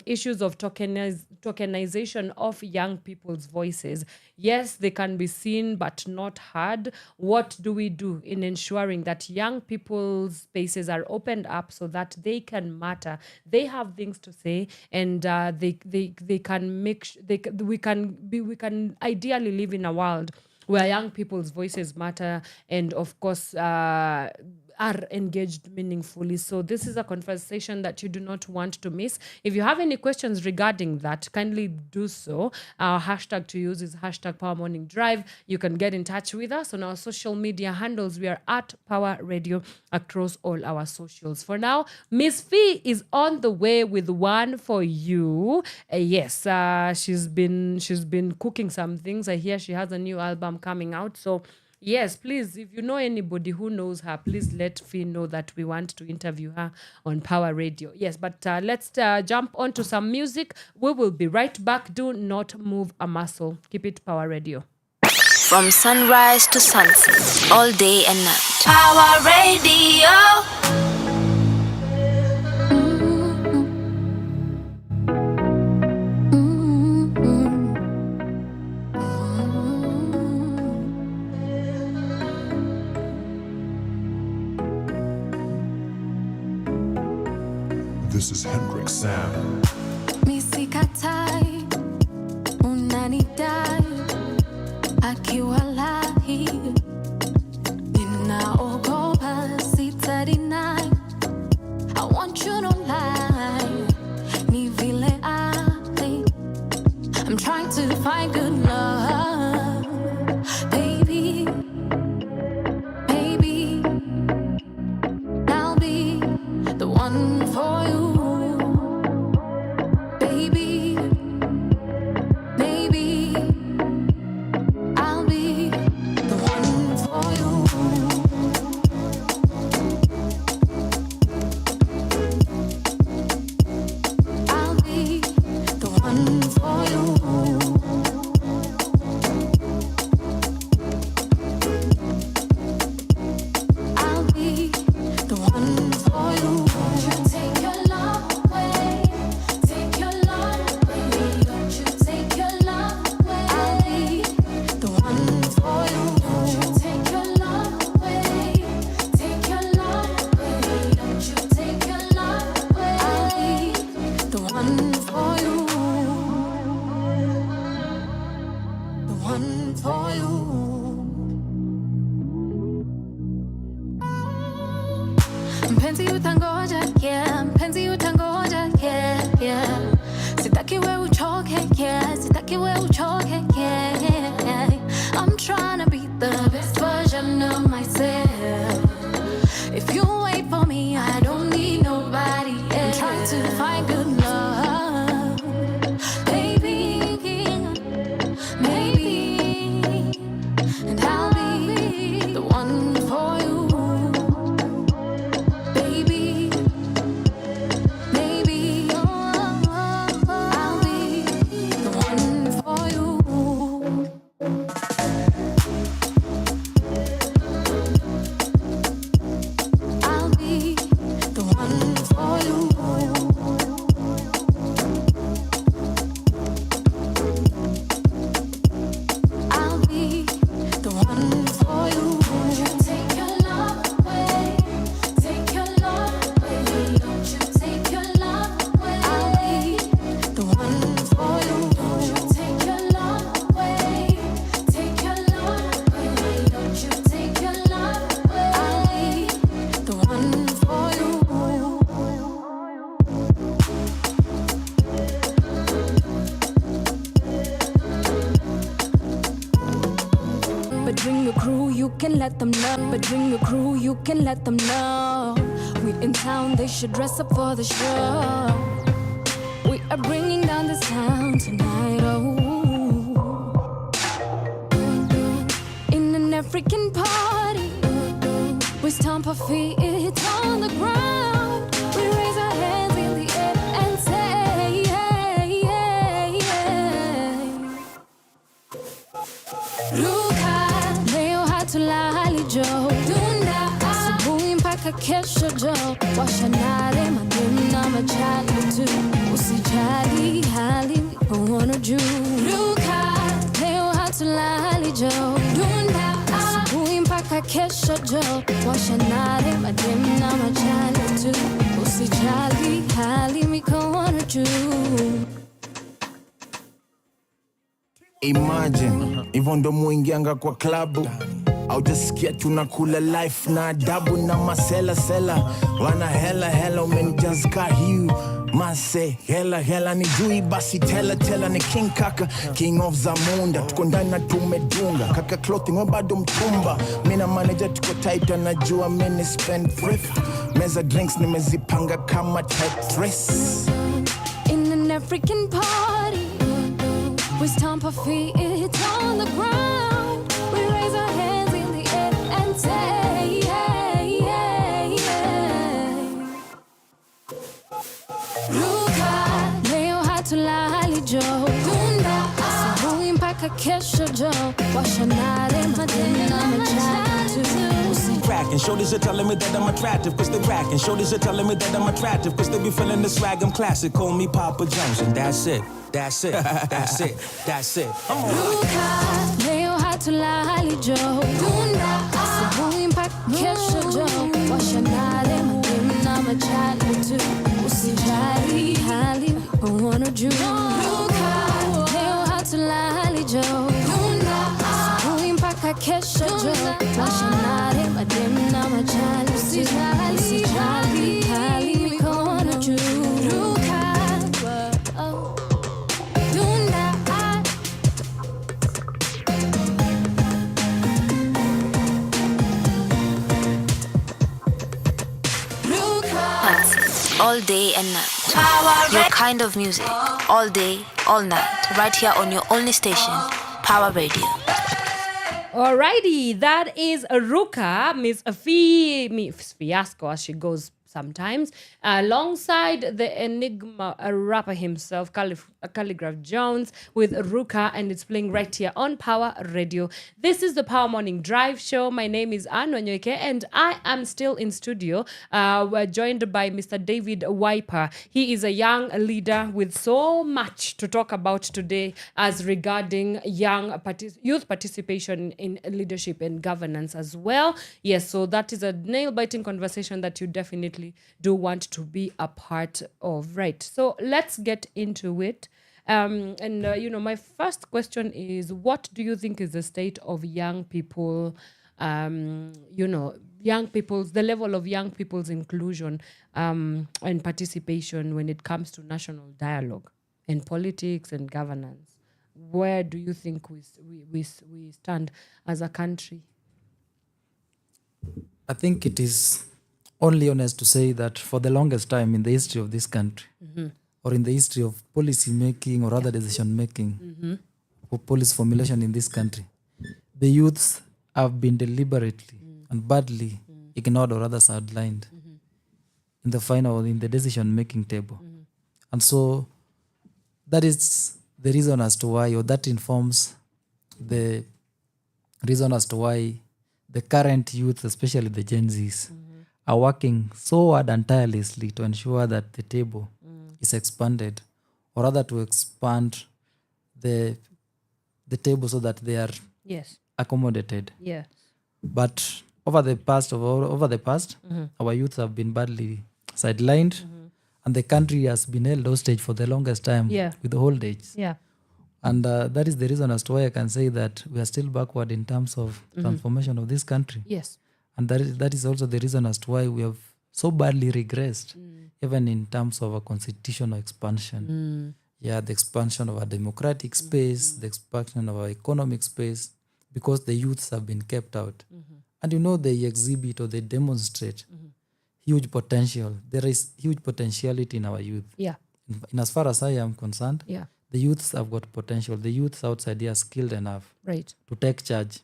Issues of tokenization of young people's voices. Yes, they can be seen but not heard. What do we do in ensuring that young people's spaces are opened up so that they can matter? They have things to say, and they can we can ideally live in a world where young people's voices matter and of course are engaged meaningfully. So this is a conversation that you do not want to miss. If you have any questions regarding that, kindly do so. Our hashtag to use is hashtag Pawa Morning Drive. You can get in touch with us on our social media handles. We are at Pawa Radio across all our socials. For now, Miss Fee is on the way with one for you. Yes, she's been cooking some things. I hear she has a new album coming out. So yes, please, if you know anybody who knows her, please let Fee know that we want to interview her on Pawa Radio. Yes, but let's jump onto some music. We will be right back. Do not move a muscle. Keep it Pawa Radio. From sunrise to sunset, all day and night. Pawa Radio. This is Hendrix Sam. Misikatai, unanidai, akiwalahi, ninaogopa sitadinai. I want you to lie, ni vile I'm trying to find good love, baby, baby. I'll be the one for you. I'm trying to be the best version of myself. If you wait for me, I don't need nobody else. I'm trying to find good love, baby, maybe, and I'll be the one for you, baby, maybe, I'll be the one for you. Let them know, but bring your crew, you can let them know. We in town, they should dress up for the show. We are bringing down this town tonight, oh. In an African party, we stomp our feet on the ground. We raise our hands in the air and say, hey, hey, hey. Luka, leo hatulali jo. Dunda, asubuhi mpaka kesho jo. Washanare madem na machali tu. Usijali hali mikono juu. Luka, leo hatulali jo. Dunda, asubuhi mpaka kesho jo. Washanare madem na machali tu. Usijali hali mikono juu. Imagine, hivyo ndo muingianga kwa klabu au jasikia tunakula life na adabu na masela sela. Wana hela hela umenijazka hiu mase hela hela ni jui basi tela ni king kaka king of Zamunda. Tuko ndani na tumedunga kaka clothing wabado mtumba. Mina manager tuko tight anajua mini spend thrift. Meza drinks nimezipanga kama Tetris. In an African party, we stomp our feet on the ground. We raise our hands in the air and say, hey, hey, hey. Luka, leo hatulali jo. Dunda, asubuhi mpaka kesho jo. Washanare madem na machali tu. Cracking. Shorties are telling me that I'm attractive cause they racking. Shorties are telling me that I'm attractive cause they be feeling the swag. I'm classic. Call me Papa Jones and that's it. That's it. That's it. That's it. I'm on. Luka, leo hatulali jo. Dunda, asubuhi mpaka kesho jo. Washanare madem na machali tu. Usijali frequency, all day and night. Your kind of music, all day, all night, right here on your only station, Power Radio. Alrighty, that is Ruka, Miss Fiasco, as she goes sometimes, alongside the Enigma rapper himself, Calligraph Jones, with Ruka, and it's playing right here on Power Radio. This is the Power Morning Drive show. My name is Wanyoike, and I am still in studio. We're joined by Mr. David Wipa. He is a young leader with so much to talk about today as regarding youth participation in leadership and governance as well. Yes, so that is a nail-biting conversation that you definitely do want to be a part of, right? So let's get into it. My first question is, what do you think is the state of young people, the level of young people's inclusion and participation when it comes to national dialogue and politics and governance? Where do you think we stand as a country? I think it is only honest to say that for the longest time in the history of this country, or in the history of policy making or other decision making, or policy formulation in this country, the youths have been deliberately and badly ignored or rather sidelined in the decision making table. And so that is the reason as to why, or that informs the reason as to why the current youth, especially the Gen Zs, are working so hard and tirelessly to ensure that the table is expanded, or rather to expand the table so that they are accommodated. Yes. But over the past, our youth have been badly sidelined, and the country has been held hostage for the longest time with the old age. Yeah. And that is the reason as to why I can say that we are still backward in terms of transformation of this country. Yes. And that is also the reason as to why we have so badly regressed, even in terms of a constitutional expansion. The expansion of our democratic space, the expansion of our economic space, because the youths have been kept out. And they exhibit or they demonstrate huge potential. There is huge potentiality in our youth. Yeah. In as far as I am concerned, the youths have got potential. The youths outside here are skilled enough to take charge.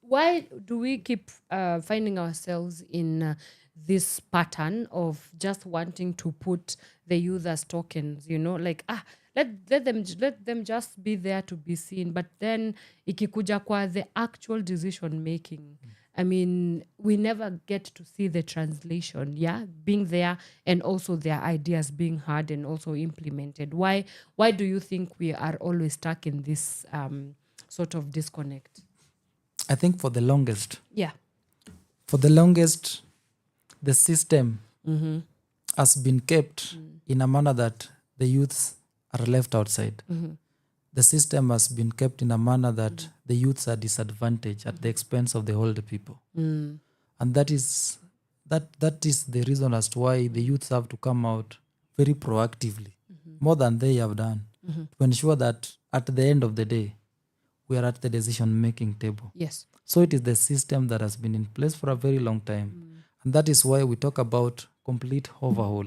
Why do we keep finding ourselves in this pattern of just wanting to put the youth as tokens? Let them just be there to be seen. But then ikikuja kwa the actual decision making, I mean, we never get to see the translation, being there, and also their ideas being heard and also implemented. Why do you think we are always stuck in this sort of disconnect? I think for the longest, the system has been kept in a manner that the youths are left outside. The system has been kept in a manner that the youths are disadvantaged at the expense of the older people. And that is the reason as to why the youths have to come out very proactively, more than they have done, to ensure that at the end of the day, we are at the decision-making table. Yes. So it is the system that has been in place for a very long time. And that is why we talk about complete overhaul.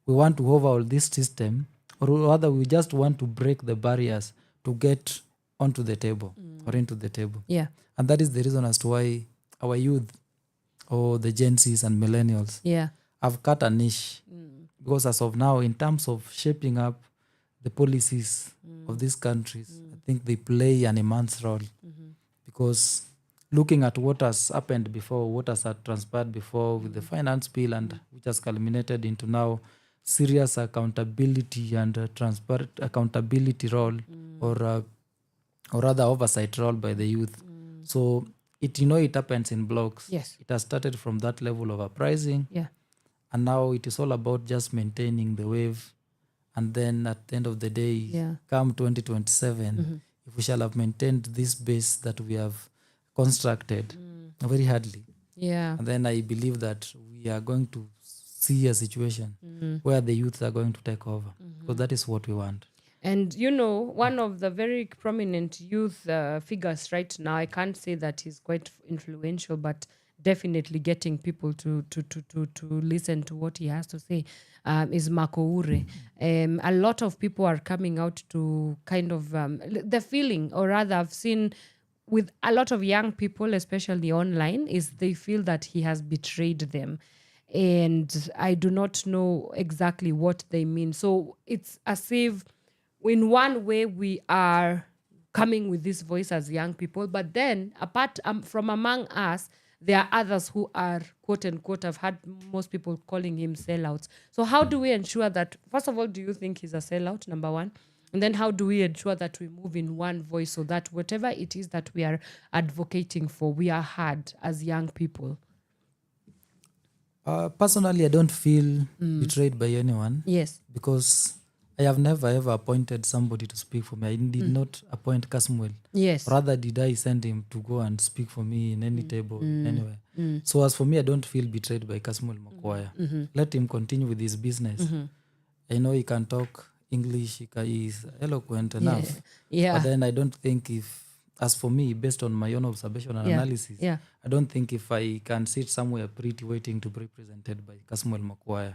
We want to overhaul this system, or rather we just want to break the barriers to get onto the table or into the table. Yeah. And that is the reason as to why our youth, or the Gen Zs and millennials, have cut a niche. Because as of now, in terms of shaping up the policies of these countries, I think they play an immense role. Because looking at what has happened before, what has transpired before with the finance bill, and which has culminated into now serious accountability and transparent accountability role, or rather oversight role by the youth. So it happens in blocks. Yes. It has started from that level of uprising. Yeah. And now it is all about just maintaining the wave. And then at the end of the day, come 2027, if we shall have maintained this base that we have constructed very hardly, and then I believe that we are going to see a situation where the youth are going to take over. So that is what we want. And one of the very prominent youth figures right now, I can't say that he's quite influential, but definitely getting people to listen to what he has to say is Makoure. A lot of people are coming out to kind of the feeling, or rather I've seen with a lot of young people, especially online, is they feel that he has betrayed them. And I do not know exactly what they mean. So it's as if in one way we are coming with this voice as young people, but then apart from among us, there are others who are quote unquote, I've had most people calling him sellouts. So how do we ensure that, first of all, do you think he's a sellout, number one? And then how do we ensure that we move in one voice so that whatever it is that we are advocating for, we are heard as young people? Personally, I don't feel betrayed by anyone. Yes. Because I have never ever appointed somebody to speak for me. I did not appoint Kasmuel. Yes. Rather, did I send him to go and speak for me in any table, anywhere. So as for me, I don't feel betrayed by Kasmuel Mokwaya. Let him continue with his business. I know he can talk English, he is eloquent enough. Yeah. But then I don't think as for me, based on my own observation and analysis, I don't think if I can sit somewhere pretty waiting to be presented by Kasmuel Mokwaya.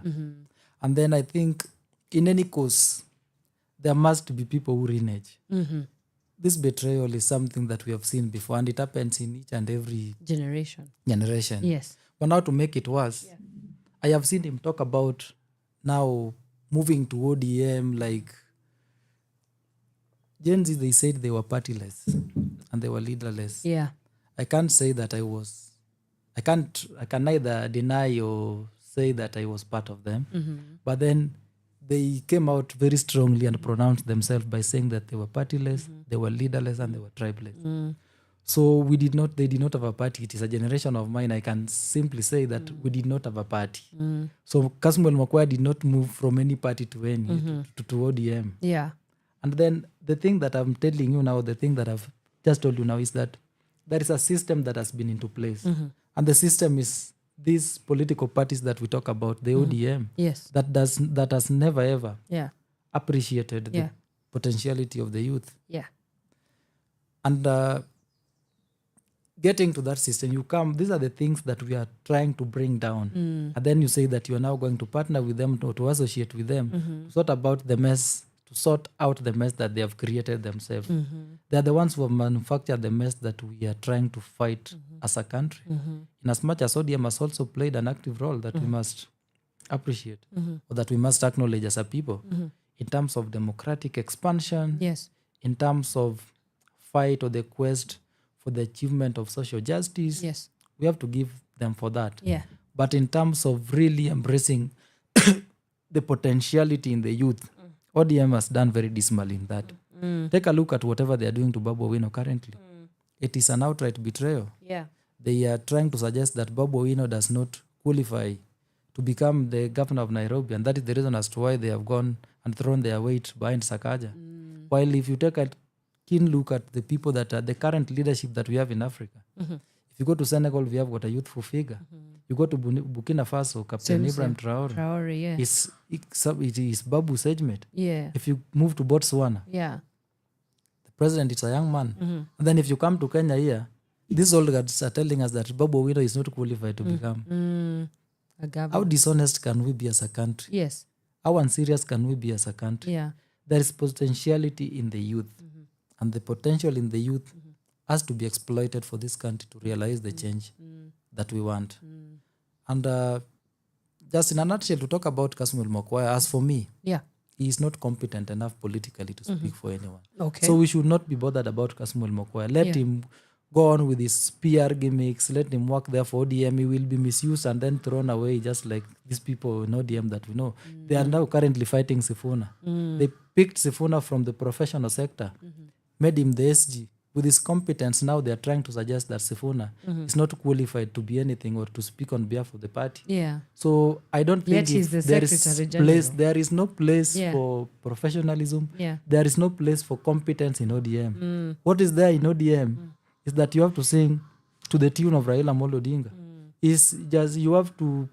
And then I think in any cause, there must be people who renege. This betrayal is something that we have seen before, and it happens in each and every generation. Yes. But now to make it worse, I have seen him talk about now moving to ODM, like Gen Z, they said they were partyless and they were leaderless. Yeah. I can't say that I can neither deny or say that I was part of them. But then they came out very strongly and pronounced themselves by saying that they were partyless, they were leaderless, and they were tribeless. So they did not have a party. It is a generation of mine. I can simply say that we did not have a party. So Kasmuel Mokwaya did not move from any party to any to ODM. Yeah. And then the thing that I'm telling you now, the thing that I've just told you now is that there is a system that has been into place. And the system is these political parties that we talk about, the ODM, that has never ever appreciated the potentiality of the youth. Yeah. And getting to that system, these are the things that we are trying to bring down. And then you say that you are now going to partner with them or to associate with them to sort out the mess that they have created themselves. They are the ones who have manufactured the mess that we are trying to fight as a country. In as much as ODM has also played an active role that we must appreciate or that we must acknowledge as a people in terms of democratic expansion, in terms of fight or the quest for the achievement of social justice, we have to give them for that. But in terms of really embracing the potentiality in the youth, ODM has done very dismal in that. Take a look at whatever they are doing to Babu Owino currently. It is an outright betrayal. They are trying to suggest that Babu Owino does not qualify to become the governor of Nairobi, and that is the reason as to why they have gone and thrown their weight behind Sakaja. While if you take a keen look at the people that are the current leadership that we have in Africa, if you go to Senegal, we have got a youthful figure. You go to Burkina Faso, Captain Ibrahim Traore. It is Babu Sejmet. If you move to Botswana, the president is a young man. And then if you come to Kenya here, these old guys are telling us that Babu Owino is not qualified to become. How dishonest can we be as a country? How unserious can we be as a country? There is potentiality in the youth. And the potential in the youth has to be exploited for this country to realize the change that we want. And just in a nutshell, to talk about Kasmuel Mokwaya, as for me, he is not competent enough politically to speak for anyone. So we should not be bothered about Kasmuel Mokwaya. Let him go on with his PR gimmicks. Let him work there for ODM. He will be misused and then thrown away, just like these people in ODM that we know. They are now currently fighting Sifuna. They picked Sifuna from the professional sector, made him the SG. With his competence, now they are trying to suggest that Sifuna is not qualified to be anything or to speak on behalf of the party. So I don't think there is no place for professionalism. There is no place for competence in ODM. What is there in ODM is that you have to sing to the tune of Raila Amolo Odinga. Is just you have to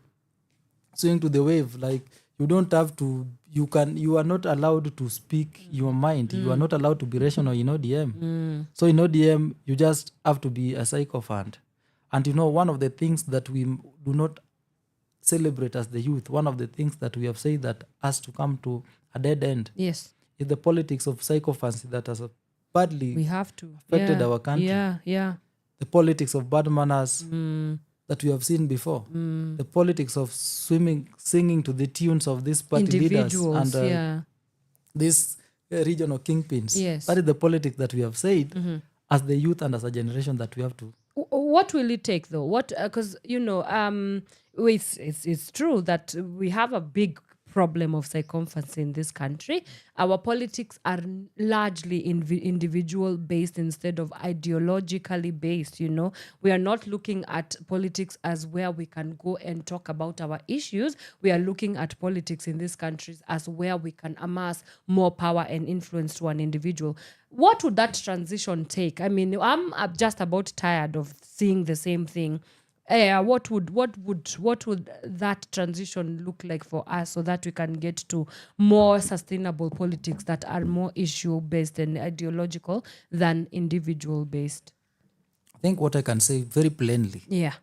swing to the wave. Like you don't have to. You are not allowed to speak your mind. You are not allowed to be rational in ODM. So in ODM, you just have to be a sycophant. And one of the things that we do not celebrate as the youth, one of the things that we have said that has to come to a dead end Yes. is the politics of psychophancy that has badly We have to. affected our country. Yeah. The politics of bad manners that we have seen before. The politics of singing to the tunes of these party leaders Individuals, and these regional kingpins. Yes. That is the politics that we have said as the youth and as a generation that we have to. What will it take though? What, because it's true that we have a big problem of psychophancy in this country. Our politics are largely individual based instead of ideologically based. We are not looking at politics as where we can go and talk about our issues. We are looking at politics in these countries as where we can amass more power and influence to an individual. What would that transition take? I mean, I'm just about tired of seeing the same thing. What would that transition look like for us so that we can get to more sustainable politics that are more issue based and ideological than individual based? I think what I can say very plainly Yeah.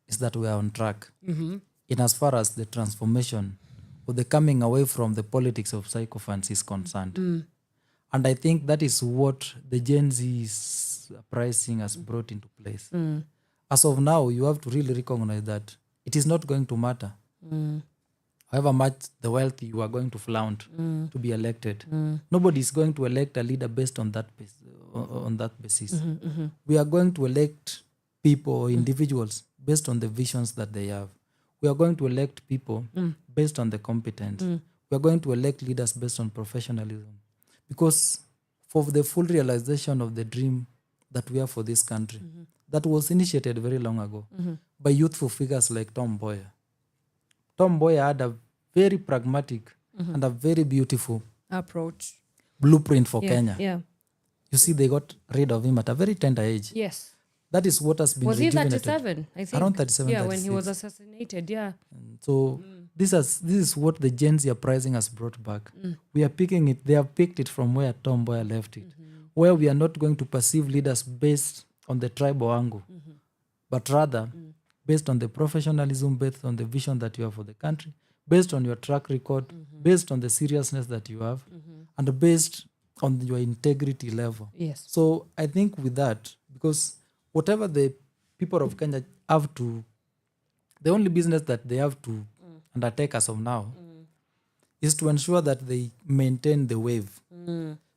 is that we are on track in as far as the transformation or the coming away from the politics of psychophancy is concerned. And I think that is what the Gen Z's pricing has brought into place. As of now, you have to really recognize that it is not going to matter. However much the wealthy you are going to flaunt to be elected. Nobody is going to elect a leader based on that basis. We are going to elect people or individuals based on the visions that they have. We are going to elect people based on the competence. We are going to elect leaders based on professionalism. Because for the full realization of the dream that we have for this country, that was initiated very long ago by youthful figures like Tom Mboya. Tom Mboya had a very pragmatic and a very beautiful approach, blueprint for Kenya. Yeah. You see, they got rid of him at a very tender age. Yes. That is what has been Was he rejuvenated. 37? I think. Around 37, Yeah, 36. when he was assassinated, yeah. So this is what the Gen Z uprising has brought back. We are picking it. They have picked it from where Tom Mboya left it, where we are not going to perceive leaders based on the tribal angle, but rather based on the professionalism, based on the vision that you have for the country, based on your track record, based on the seriousness that you have, and based on your integrity level. Yes. So I think with that, because whatever the people of Kenya have to, the only business that they have to undertake as of now is to ensure that they maintain the wave,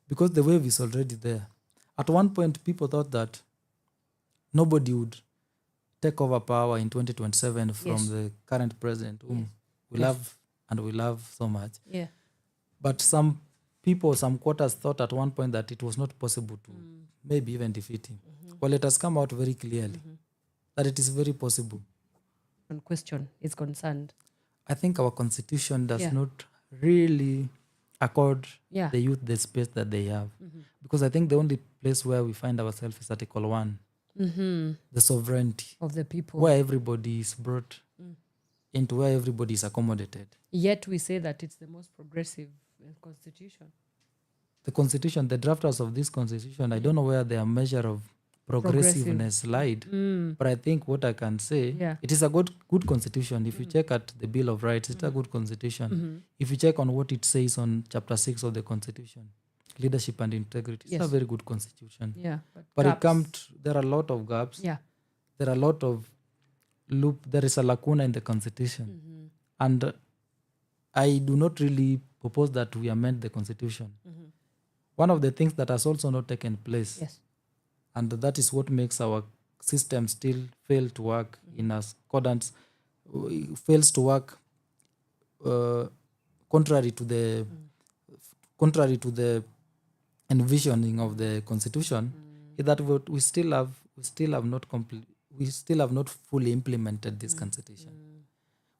because the wave is already there. At one point, people thought that nobody would take over power in 2027 from the current president, whom we love and we love so much. Yeah. But some people, some quarters thought at one point that it was not possible to maybe even defeat him. Well, it has come out very clearly that it is very possible. When question is concerned, I think our constitution does not really accord the youth the space that they have. Because I think the only place where we find ourselves is Article 1, the sovereignty of the people, where everybody is brought into, where everybody is accommodated. Yet we say that it's the most progressive constitution. The constitution, the drafters of this constitution, I don't know where their measure of progressiveness lied, but I think what I can say, it is a good constitution. If you check at the Bill of Rights, it's a good constitution. If you check on what it says on chapter 6 of the constitution, leadership and integrity, it's a very good constitution. Yeah, but there are a lot of gaps. Yeah. There are a lot of there is a lacuna in the constitution. And I do not really propose that we amend the constitution. One of the things that has also not taken place, and that is what makes our system still fail to work in accordance, fails to work contrary to the envisioning of the constitution, is that we still have not fully implemented this constitution.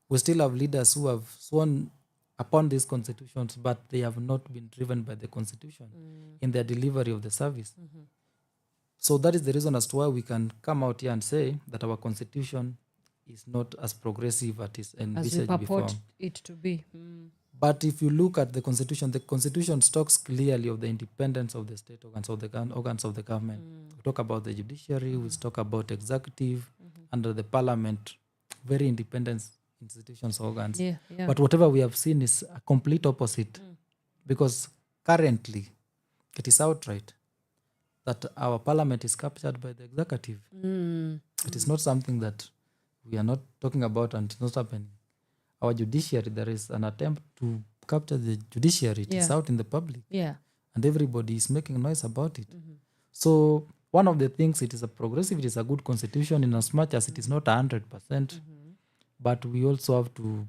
We still have leaders who have sworn upon these constitutions, but they have not been driven by the constitution in their delivery of the service. So that is the reason as to why we can come out here and say that our constitution is not as progressive as it is envisaged as we before. purport it to be. But if you look at the constitution talks clearly of the independence of the state organs of the government. We talk about the judiciary, we talk about executive, under the parliament, very independent institutions, organs. Yeah, yeah. But whatever we have seen is a complete opposite. Because currently, it is outright that our parliament is captured by the executive. It is not something that we are not talking about and it's not happening. Our judiciary, there is an attempt to capture the judiciary. It is out in the public. Yeah. And everybody is making noise about it. So one of the things, it is a progressive, it is a good constitution in as much as it is not 100%. But we also have to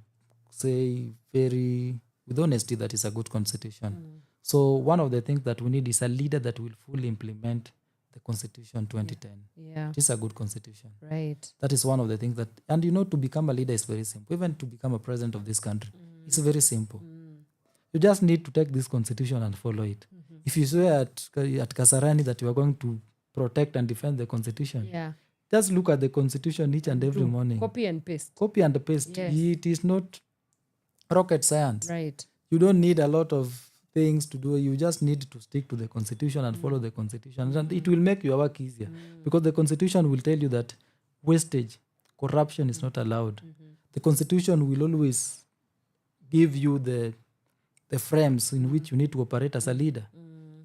say very with honesty that it's a good constitution. So one of the things that we need is a leader that will fully implement the constitution 2010. Yeah. It is a good constitution. Right. That is one of the things that, and to become a leader is very simple. Even to become a president of this country, it's very simple. You just need to take this constitution and follow it. If you swear at Kasarani that you are going to protect and defend the constitution, just look at the constitution each and every morning. Copy and paste. Copy and paste. Yes. It is not rocket science. Right. You don't need a lot of things to do. You just need to stick to the constitution and follow the constitution. And it will make your work easier. Because the constitution will tell you that wastage, corruption is not allowed. The constitution will always give you the frames in which you need to operate as a leader.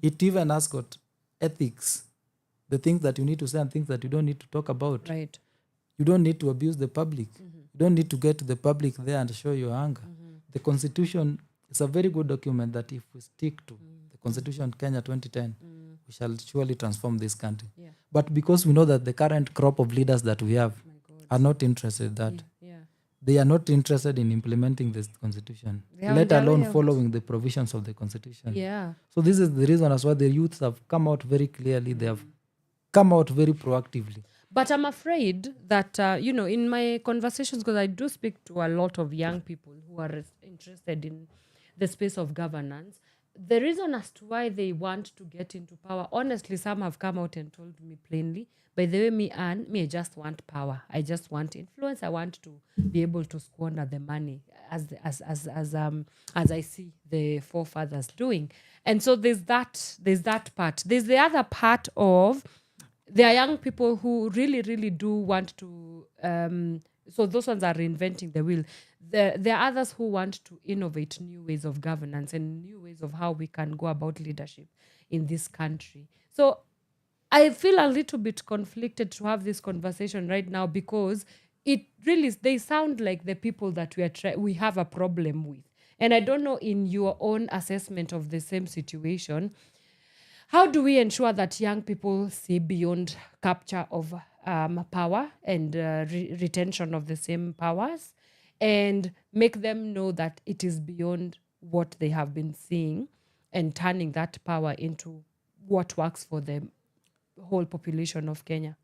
It even has got ethics, the things that you need to say and things that you don't need to talk about. Right. You don't need to abuse the public. You don't need to get to the public there and show your anger. The constitution is a very good document that if we stick to the constitution Kenya 2010, we shall surely transform this country. Yeah. But because we know that the current crop of leaders that we have are not interested in that, they are not interested in implementing this constitution, let alone following the provisions of the constitution. Yeah. So this is the reason as why the youths have come out very clearly. They have come out very proactively. But I'm afraid that, in my conversations, because I do speak to a lot of young people who are interested in the space of governance, the reason as to why they want to get into power, honestly, some have come out and told me plainly, by the way, I just want power. I just want influence. I want to be able to squander the money as I see the forefathers doing. And so there's that part. There's the other part of there are young people who really, really do want to, so those ones are reinventing the wheel. There are others who want to innovate new ways of governance and new ways of how we can go about leadership in this country. So I feel a little bit conflicted to have this conversation right now because they sound like the people that we have a problem with. And I don't know, in your own assessment of the same situation, how do we ensure that young people see beyond capture of power and retention of the same powers and make them know that it is beyond what they have been seeing and turning that power into what works for the whole population of Kenya?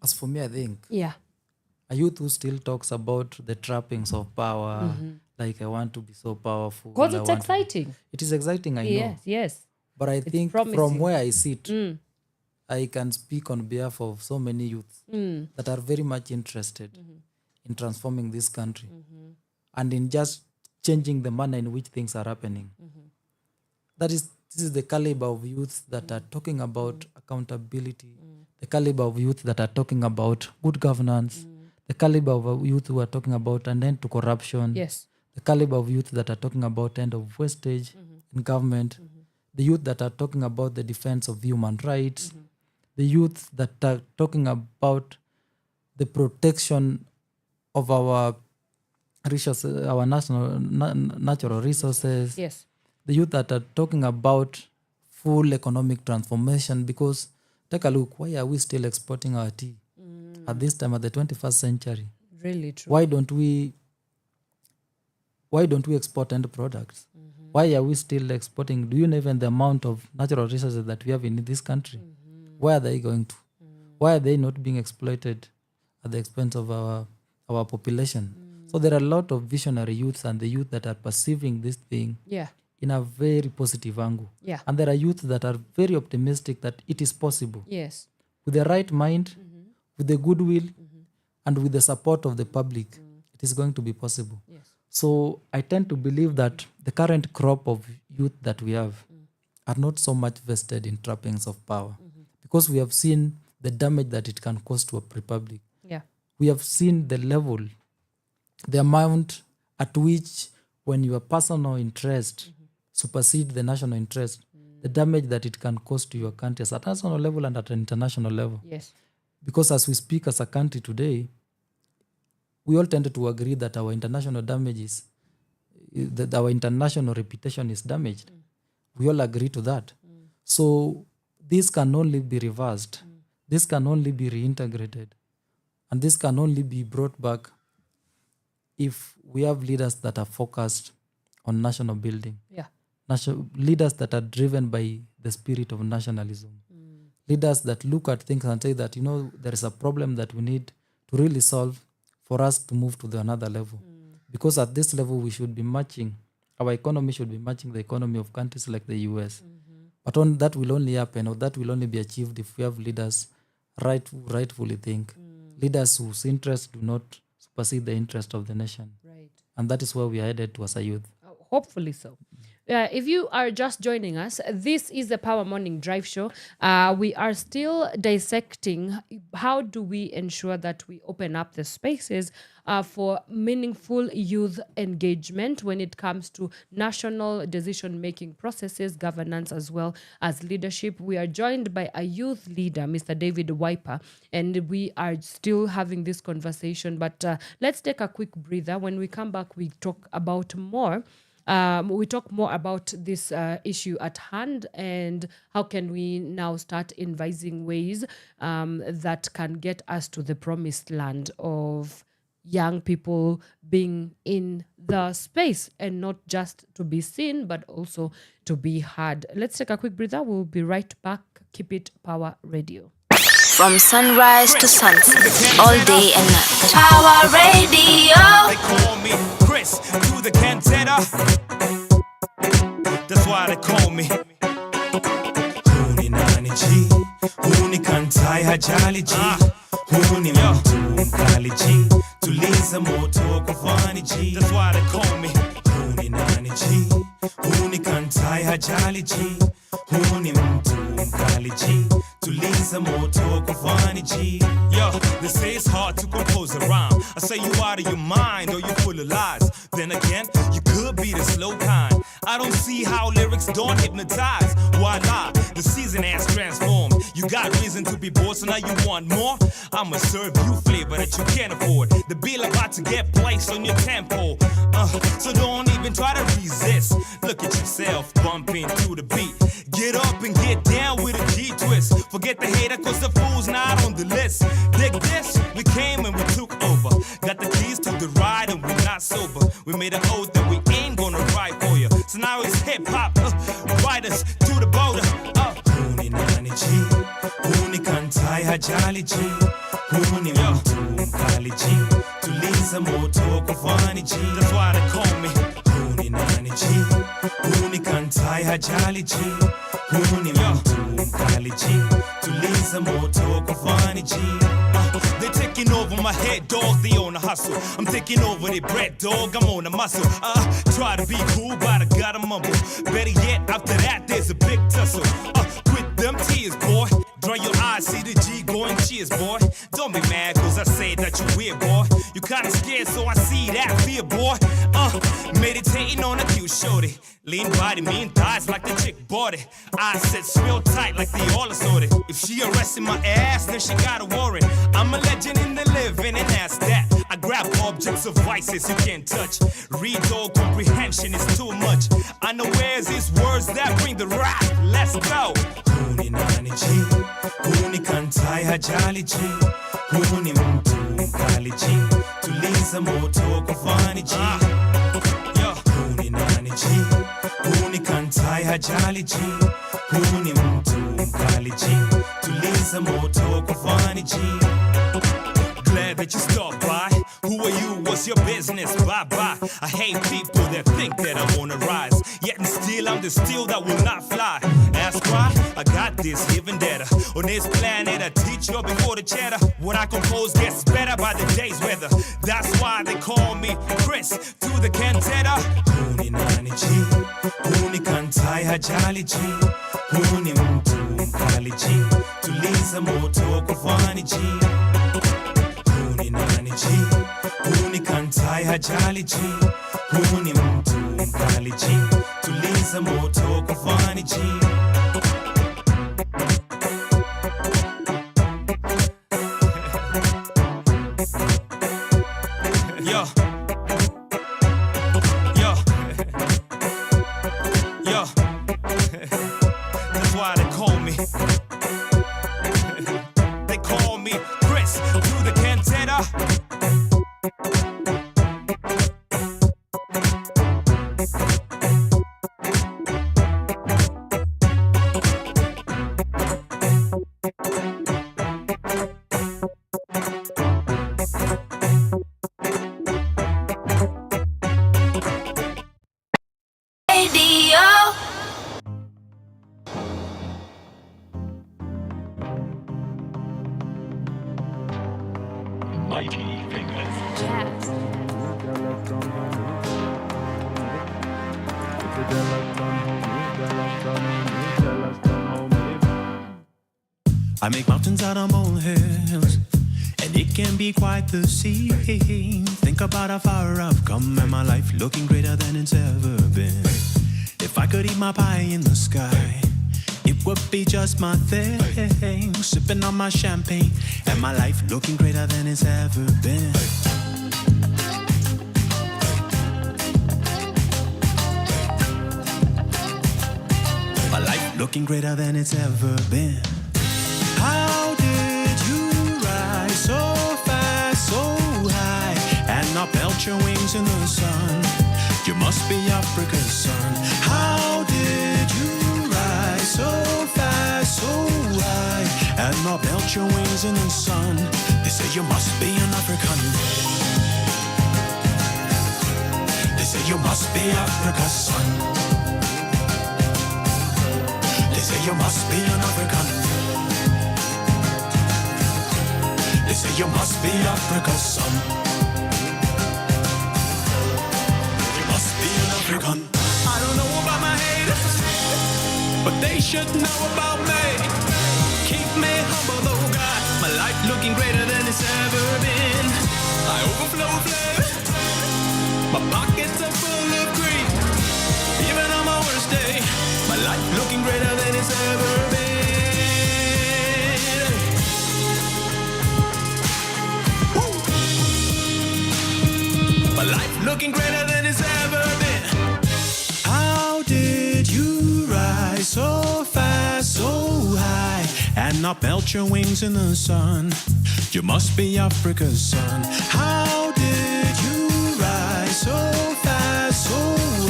As for me, I think a youth who still talks about the trappings of power, like I want to be so powerful. Because it's exciting. It is exciting, I know. Yes. But I think from where I sit, I can speak on behalf of so many youths that are very much interested in transforming this country and in just changing the manner in which things are happening. This is the caliber of youths that are talking about accountability, the caliber of youth that are talking about good governance, the caliber of youth who are talking about an end to corruption, the caliber of youth that are talking about end of wastage in government, the youth that are talking about the defense of human rights, the youth that are talking about the protection of our resources, our natural resources, the youth that are talking about full economic transformation. Because take a look, why are we still exporting our tea at this time, at the 21st century? Really true. Why don't we export end products? Why are we still exporting? Do you know even the amount of natural resources that we have in this country? Where are they going to? Why are they not being exploited at the expense of our population? So there are a lot of visionary youths and the youth that are perceiving this thing in a very positive angle. And there are youth that are very optimistic that it is possible. Yes. With the right mind, with the goodwill, and with the support of the public, it is going to be possible. Yes. So I tend to believe that the current crop of youth that we have are not so much vested in trappings of power, because we have seen the damage that it can cause to a republic. Yeah. We have seen the level, the amount at which when your personal interest supersede the national interest, the damage that it can cause to your country at a national level and at an international level. Yes. Because as we speak as a country today, we all tended to agree that our international damage is, that our international reputation is damaged. We all agree to that. So this can only be reversed. This can only be reintegrated. And this can only be brought back if we have leaders that are focused on national building. Yeah. Leaders that are driven by the spirit of nationalism. Leaders that look at things and say that, there is a problem that we need to really solve for us to move to another level. Because at this level, we should be matching, our economy should be matching the economy of countries like the US. But that will only happen, or that will only be achieved if we have leaders rightfully think. Leaders whose interests do not supersede the interest of the nation. Right. And that is where we are headed to as a youth. Hopefully so. If you are just joining us, this is the Pawa Morning Drive show. We are still dissecting how do we ensure that we open up the spaces for meaningful youth engagement when it comes to national decision-making processes, governance, as well as leadership. We are joined by a youth leader, Mr. David Wipa, and we are still having this conversation. But let's take a quick breather. When we come back, we talk about more. We talk more about this issue at hand and how can we now start advising ways that can get us to the promised land of young people being in the space and not just to be seen, but also to be heard. Let's take a quick breather. We'll be right back. Keep it Power Radio. From sunrise to sunset, all day and night. Power Radio. They call me Chris to the cantata. That's why they call me. Huni nani G, huni kantai hajali G, huni mtu mkali G, tuliza moto kufani G. That's why they call me. Huni nani G, huni kantai hajali G, huni mtu mkali G, tuliza moto kufani G. Yo, they say it's hard to compose a rhyme. I say you out of your mind or you full of lies. Then again, you could be the slow kind. I don't see how lyrics don't hypnotize. Why lie? The season has transformed. You got reason to be bored, so now you want more? I'ma serve you flavor that you can't afford. The bill about to get placed on your tempo. So don't even try to resist. Look at yourself bumping to the beat. Get up and get down with a G-twist. Forget the hater cause the fool's not on the list. Dig this, we came and we took over. Got the keys to the ride and we're not sober. We made an oath that we ain't gonna ride for you. So now it's hip-hop, ride us to the border. Huni nani G, huni kantai hajali G, huni mtu mkali G, tuliza moto kufani G. That's why they call me. Huni nani G, huni kantai hajali G, huni mtu mkali G, tuliza moto kufani G. They're taking over my head, dog, they on a hustle. I'm taking over their bread, dog, I'm on a muscle. Try to be cool, but I gotta mumble. Better yet, after that, there's a big tussle. Quit them tears, boy. Dry your eyes, see the G going, cheers, boy. Don't be mad, cause I say that you weird, boy. You kinda scared, so I see that fear, boy. Meditating on a cute shorty. Lean body, mean thighs like the chick bought it. I said real tight like they all assorted. If she arrested my ass, then she got a warrant. I'm a legend in the living, and that's that. I grab objects of vices you can't touch. Read all comprehension is too much. I know where's these words that bring the rap. Let's go. Huni nani G, huni kantai hajali G, huni mtu mkali G, tuliza moto kufani G. Huni nani G, huni kantai hajali G, huni mtu mkali G, tuliza moto kufani G. Glad that you stopped by. Who are you? What's your business? Bye-bye. I hate people that think that I wanna rise. Yet and still I'm the steel that will not fly. Ask why? I got this given data. On this planet I teach you before the chatter. What I compose gets better by the day's weather. That's why they call me Chris to the cantata. Huni nani G, huni kantai hajali G, huni mtu mkali G, tuliza moto kwa fani G. Huu ni nani G, huu ni kantai hajali G, huu ni mtu mkali G, tuliza moto kwa fani G. Yo. Yo. Yo. That's why they call me. They call me Chris to the cantata. I make mountains out of molehills, and it can be quite the scene. Think about how far I've come and my life looking greater than it's ever been. If I could eat my pie in the sky, it would be just my thing. Sipping on my champagne and my life looking greater than it's ever been. My life looking greater than it's ever been. How did you rise so fast, so high, and not melt your wings in the sun? You must be Africa's son. How did you rise so fast, so high, and not melt your wings in the sun? They say you must be an African. They say you must be Africa's son. They say you must be an African. They say you must be Africa's son. You must be an African. I don't know about my haters, but they should know about me. Keep me humble though, God. My life looking greater than it's ever been. I overflow with flavor. My pockets are full of green. Even on my worst day, my life looking greater than it's ever been. My life looking greater than it's ever been. How did you rise so fast, so high, and not melt your wings in the sun? You must be Africa's son. How did you rise so fast, so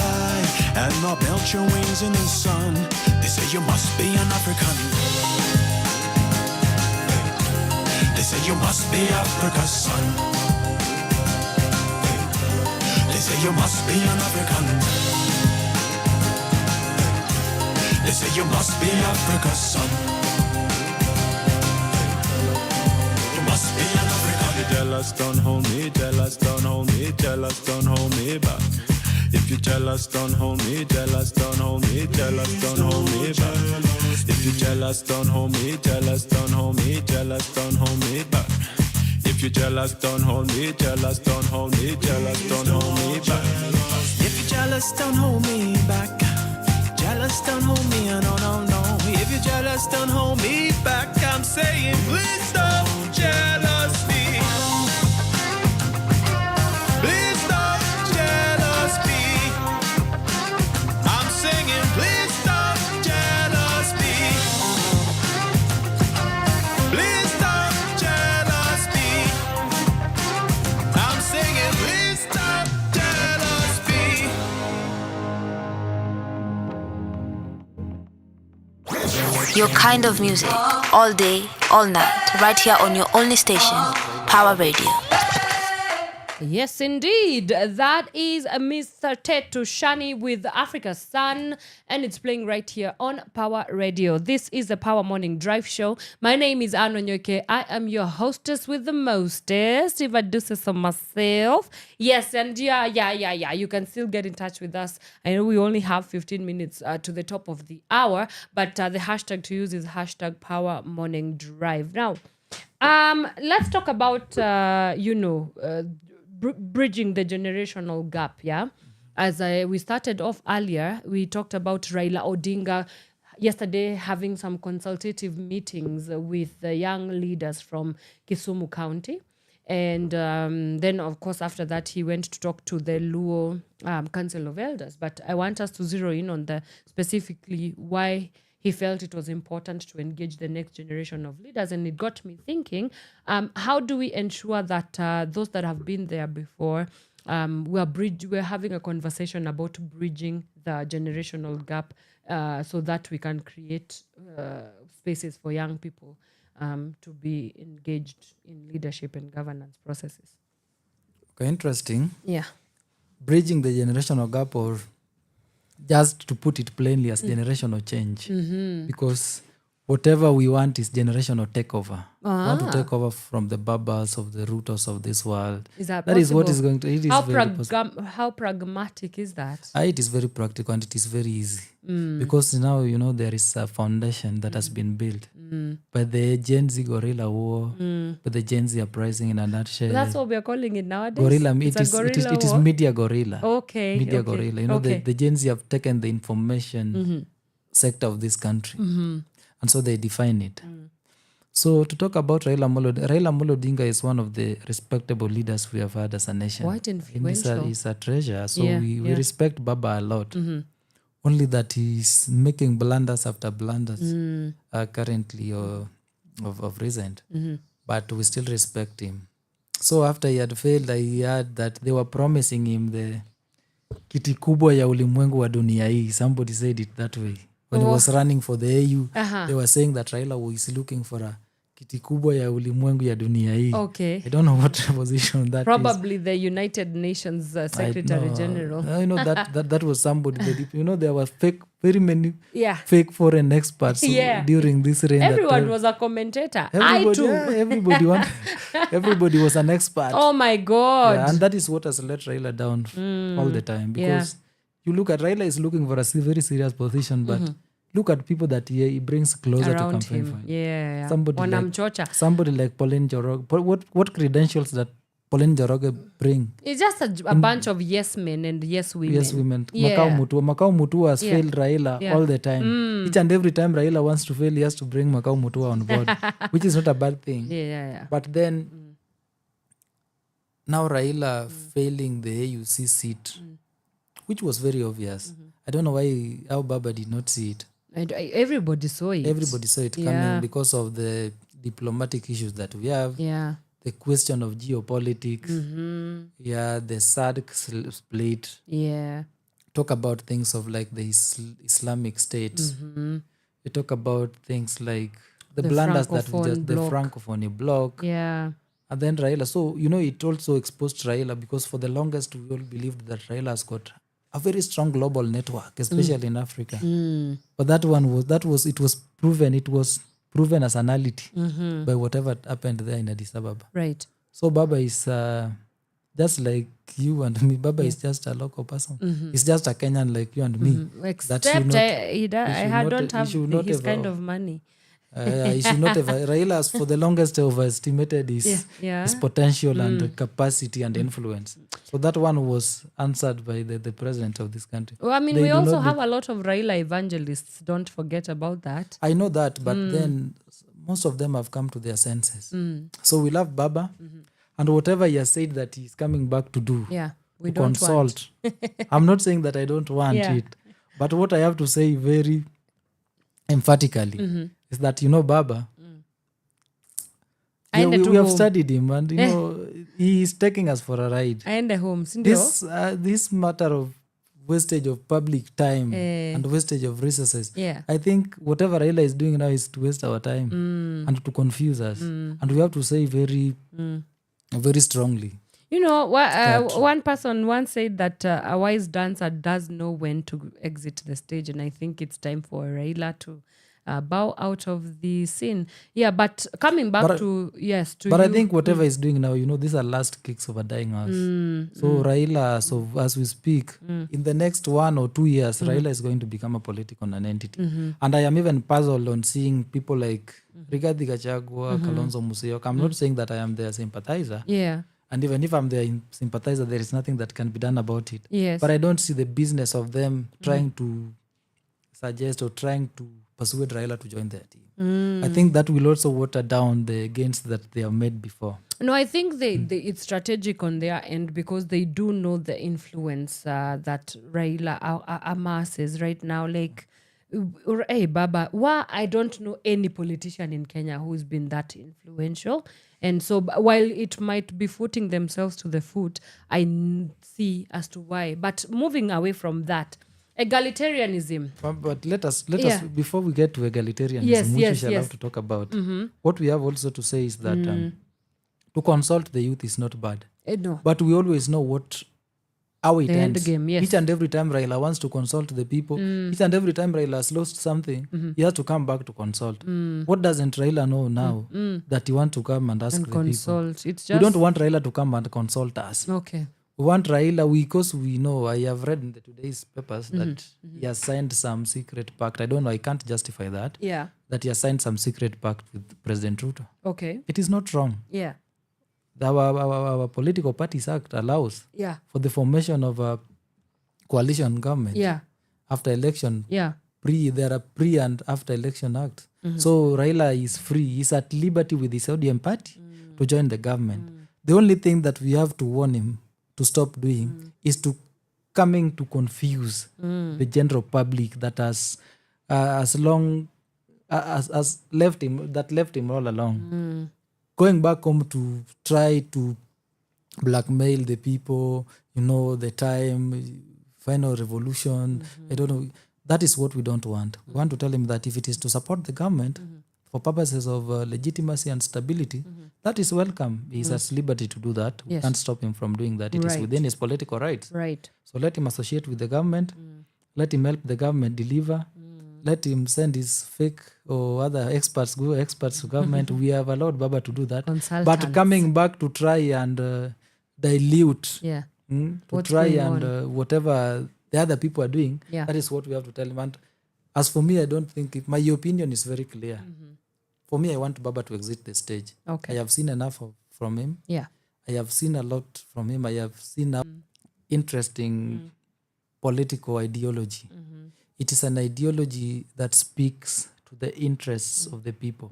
high, and not melt your wings in the sun? They say you must be an African. They say you must be Africa's son. They say you must be an African. They say you must be Africa's son. You must be an African. You jealous, don't hold me, jealous, don't hold me, jealous, don't hold me back. If you jealous, don't hold me, jealous, don't hold me, jealous, don't hold me back. If you jealous, don't hold me, jealous, don't hold me, jealous, don't hold me back. If you jealous, don't hold me, jealous, don't hold me, jealous, don't hold me back. If you jealous, don't hold me back. Jealous, don't hold me, no, no, no. If you jealous, don't hold me back. I'm saying, please don't jealous me. Please don't jealous me. I'm singing, please don't jealous me. Please don't jealous me. I'm singing, please don't jealous me. Your kind of music, all day, all night, right here on your only station, Power Radio. Yes, indeed. That is Mr. Tetu Shani with Africa's Sun, and it's playing right here on Power Radio. This is the Power Morning Drive Show. My name is Wanyoike. I am your hostess with the mostest, if I do say so myself. Yes, and yeah. You can still get in touch with us. I know we only have 15 minutes to the top of the hour, but the hashtag to use is hashtag Power Morning Drive. Now, let's talk about, bridging the generational gap, yeah? As we started off earlier, we talked about Raila Odinga yesterday having some consultative meetings with the young leaders from Kisumu County. And then, of course, after that, he went to talk to the Luo Council of Elders. But I want us to zero in on the specifically why he felt it was important to engage the next generation of leaders. And it got me thinking, how do we ensure that those that have been there before, we're having a conversation about bridging the generational gap so that we can create spaces for young people to be engaged in leadership and governance processes. Okay, interesting. Yeah. Bridging the generational gap, or just to put it plainly, as generational change. Because whatever we want is generational takeover. We want to take over from the babas of the rooters of this world. Is that is what is going to... It is how pragmatic is that? It is very practical and it is very easy. Because now, there is a foundation that has been built by the Gen Z guerrilla war, by the Gen Z uprising in a nutshell. That's what we are calling it nowadays? Guerrilla, it is media guerrilla. Okay. Media guerrilla. The Gen Z have taken the information sector of this country. And so they define it. So to talk about Raila Amolo Odinga is one of the respectable leaders we have had as a nation. Quite influential. He's a treasure. So we respect Baba a lot. Only that he's making blunders after blunders currently or of recent. But we still respect him. So after he had failed, I heard that they were promising him the kiti kubwa ya ulimwengu wa dunia hii. Somebody said it that way. When he was running for the AU, they were saying that Raila was looking for a kiti kubwa ya ulimwengu ya dunia hii. Okay. I don't know what position that Probably is. The United Nations Secretary General. I know that was somebody. There were very many fake foreign experts during this reign. Everyone was a commentator. I too. Everybody was an expert. Oh my God. And that is what has let Raila down all the time. Because you look at Raila is looking for a very serious position, but look at people that he brings closer around to campaign him. for. Yeah. Somebody like Pauline Njoroge. What credentials that Pauline Njoroge bring? It's just a bunch of yes men and yes women. Yes women. Yeah. Makau Mutua has failed Raila all the time. Each and every time Raila wants to fail, he has to bring Makau Mutua on board, which is not a bad thing. Yeah. But then now Raila failing the AUC seat, which was very obvious. I don't know how Baba did not see it. Everybody saw it. Everybody saw it coming because of the diplomatic issues that we have. Yeah. The question of geopolitics. The SADC split. Yeah. Talk about things of like the Islamic State. We talk about things like the blunders that we just, the Francophone bloc. Yeah. And then Raila. So, it also exposed Raila because for the longest we all believed that Raila has got a very strong global network, especially in Africa. But it was proven as a nullity by whatever happened there in Addis Ababa. Right. So Baba is just like you and me. Baba is just a local person. He's just a Kenyan like you and me. Except I don't have his kind of money. He should not have. Raila has for the longest overestimated his potential and capacity and influence. So that one was answered by the president of this country. Well, I mean, we also have a lot of Raila evangelists. Don't forget about that. I know that, but then most of them have come to their senses. So we love Baba, and whatever he has said that he's coming back to do, we to don't consult. I'm not saying that I don't want it, but what I have to say very emphatically is that Baba, we have studied him, and he is taking us for a ride. This matter of wastage of public time and wastage of resources. I think whatever Raila is doing now is to waste our time and to confuse us, and we have to say very, very strongly You know, Start. one person once said that a wise dancer does know when to exit the stage, and I think it's time for Raila to bow out of the scene. Yeah, but coming back But to But I you. think whatever he's doing now, these are last kicks of a dying horse. So Raila, as we speak, in the next 1 or 2 years, Raila is going to become a political non-entity. And I am even puzzled on seeing people like Rigathi Gachagua, Kalonzo Musyoka. I'm not saying that I am their sympathizer. Yeah. And even if I'm their sympathizer, there is nothing that can be done about it. Yes. But I don't see the business of them trying to suggest or trying to persuade Raila to join their team. I think that will also water down the gains that they have made before. No, I think it's strategic on their end because they do know the influence that Raila amasses right now. Like, hey, Baba, I don't know any politician in Kenya who's been that influential. And so while it might be footing themselves to the foot, I see as to why. But moving away from that, egalitarianism. But let us before we get to egalitarianism, which we shall have to talk about. What we have also to say is that to consult the youth is not bad. No. But we always know how it The ends. end game, yes. Each and every time Raila wants to consult the people, each and every time Raila has lost something, he has to come back to consult. What doesn't Raila know now that you want to come and ask And the consult. people? It's We just don't want Raila to come and consult us. okay. We want Raila, because we know, I have read in today's papers that he has signed some secret pact. I don't know, I can't justify that. Yeah. That he has signed some secret pact with President Ruto. Okay. It is not wrong. Yeah. Our Political Parties Act allows Yeah. for the formation of a coalition government Yeah. after election. Yeah. There are pre and after election acts. So Raila is free. He's at liberty with his ODM party to join the government. The only thing that we have to warn him to stop doing is to coming to confuse the general public that has left him all along. Going back home to try to blackmail the people, the time, final revolution. I don't know. That is what we don't want. We want to tell him that if it is to support the government for purposes of legitimacy and stability, that is welcome. He has liberty to do that. We Yes. can't stop him from doing that. It is Right. within his political rights. Right. So let him associate with the government. Let him help the government deliver. Let him send his fake or other experts to government. We have allowed Baba to do that. Consultants. But coming back to try and dilute, Yeah. to What's try going and whatever the other people are doing, Yeah. that is what we have to tell him. And as for me, I don't think my opinion is very clear. For me, I want Baba to exit the stage. Okay. I have seen enough from him. Yeah. I have seen a lot from him. I have seen a interesting political ideology. It is an ideology that speaks to the interests of the people,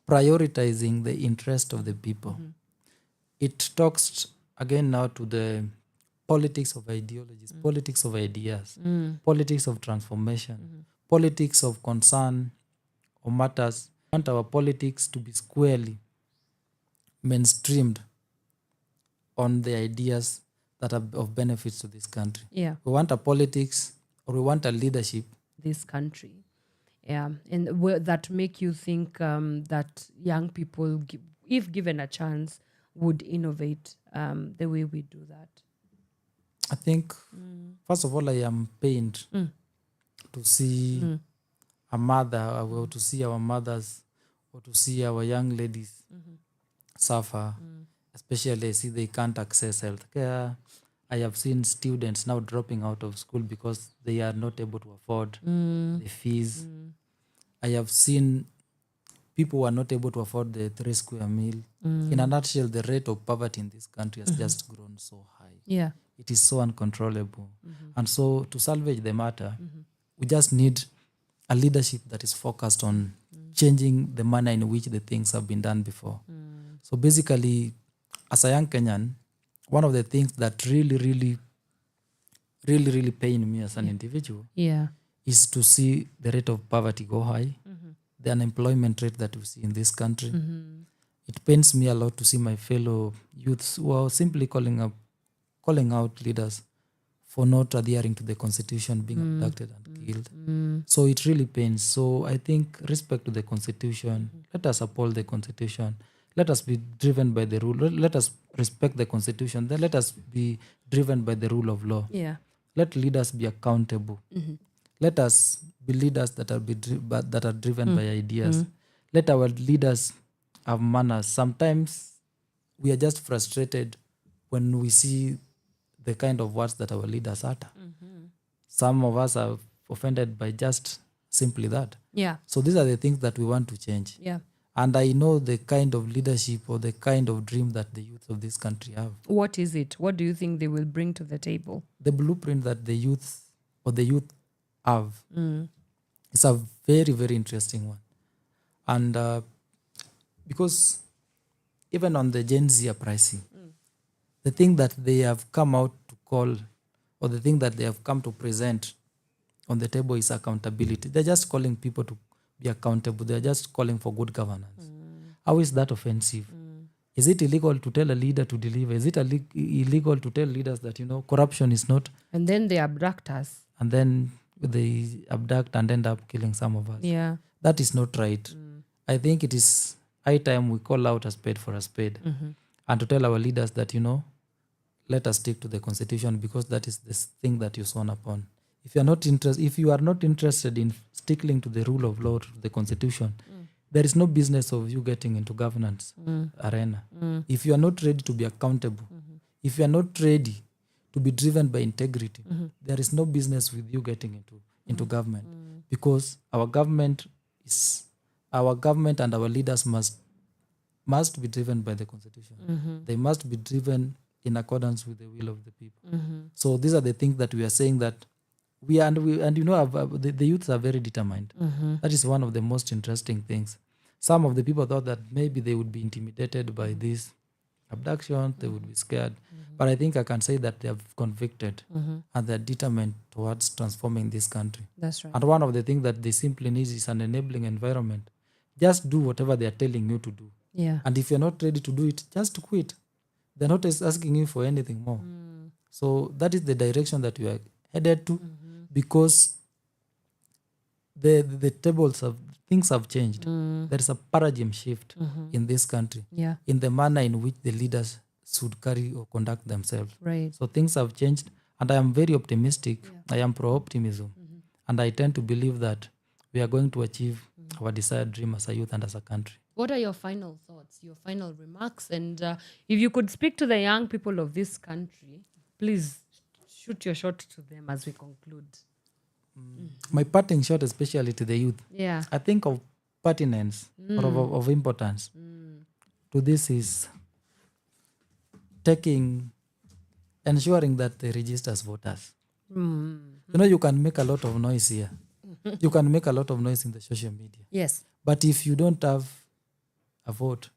prioritizing the interest of the people. It talks again now to the politics of ideologies, politics of ideas, politics of transformation, politics of concern or matters. We want our politics to be squarely mainstreamed on the ideas that are of benefits to this country. Yeah. We want a politics, or we want a leadership. This country. Yeah. And that make you think that young people, if given a chance, would innovate the way we do that. I think, first of all, I am pained to see a mother, or to see our mothers, or to see our young ladies suffer. Especially, I see they can't access healthcare. I have seen students now dropping out of school because they are not able to afford the fees. I have seen people who are not able to afford the 3 square meal. In a nutshell, the rate of poverty in this country has just grown so high. Yeah. It is so uncontrollable. And so to salvage the matter, we just need a leadership that is focused on changing the manner in which the things have been done before. So basically, as a young Kenyan, one of the things that really pain me as an individual is to see the rate of poverty go high, the unemployment rate that we see in this country. It pains me a lot to see my fellow youths who are simply calling out leaders for not adhering to the constitution, being abducted and killed. So it really pains. So I think respect to the constitution. Let us uphold the constitution. let us be driven by the rule. Let us respect the constitution. Then let us be driven by the rule of law. Yeah. Let leaders be accountable. Let us be leaders that are driven by ideas. Let our leaders have manners. Sometimes we are just frustrated when we see the kind of words that our leaders utter. Some of us are offended by just simply that. Yeah. So these are the things that we want to change. Yeah. And I know the kind of leadership or the kind of dream that the youth of this country have. What is it? What do you think they will bring to the table? The blueprint that the youth have is a very, very interesting one. And because even on the Gen Z uprising, the thing that they have come out to call, or the thing that they have come to present on the table is accountability. They're just calling people to be accountable. They're just calling for good governance. How is that offensive? Is it illegal to tell a leader to deliver? Is it illegal to tell leaders that, corruption is not? And then they abduct us. And then they abduct and end up killing some of us. Yeah. That is not right. I think it is high time we call out a spade for a spade. And to tell our leaders that, let us stick to the constitution, because that is the thing that you sworn upon. If you are not interested in sticking to the rule of law, to the constitution, there is no business of you getting into governance arena. If you are not ready to be accountable, if you are not ready to be driven by integrity, there is no business with you getting into government, because our government and our leaders must be driven by the constitution. They must be driven in accordance with the will of the people. So these are the things that we are saying that the youths are very determined. That is one of the most interesting things. Some of the people thought that maybe they would be intimidated by this abduction, they would be scared. But I think I can say that they have convicted and they're determined towards transforming this country. That's right. And one of the things that they simply need is an enabling environment. Just do whatever they're telling you to do. Yeah. And if you're not ready to do it, just quit. They're not asking you for anything more. So that is the direction that we are headed to, because the things have changed. There is a paradigm shift in this country, in the manner in which the leaders should carry or conduct themselves. Right. So things have changed, and I am very optimistic. I am pro-optimism, and I tend to believe that we are going to achieve our desired dream as a youth and as a country. What are your final thoughts, your final remarks? And if you could speak to the young people of this country, please shoot your shot to them as we conclude. My parting shot, especially to the youth, I think of pertinence or of importance to this is ensuring that they register as voters. You can make a lot of noise here. You can make a lot of noise in the social media. Yes. But if you don't have a vote,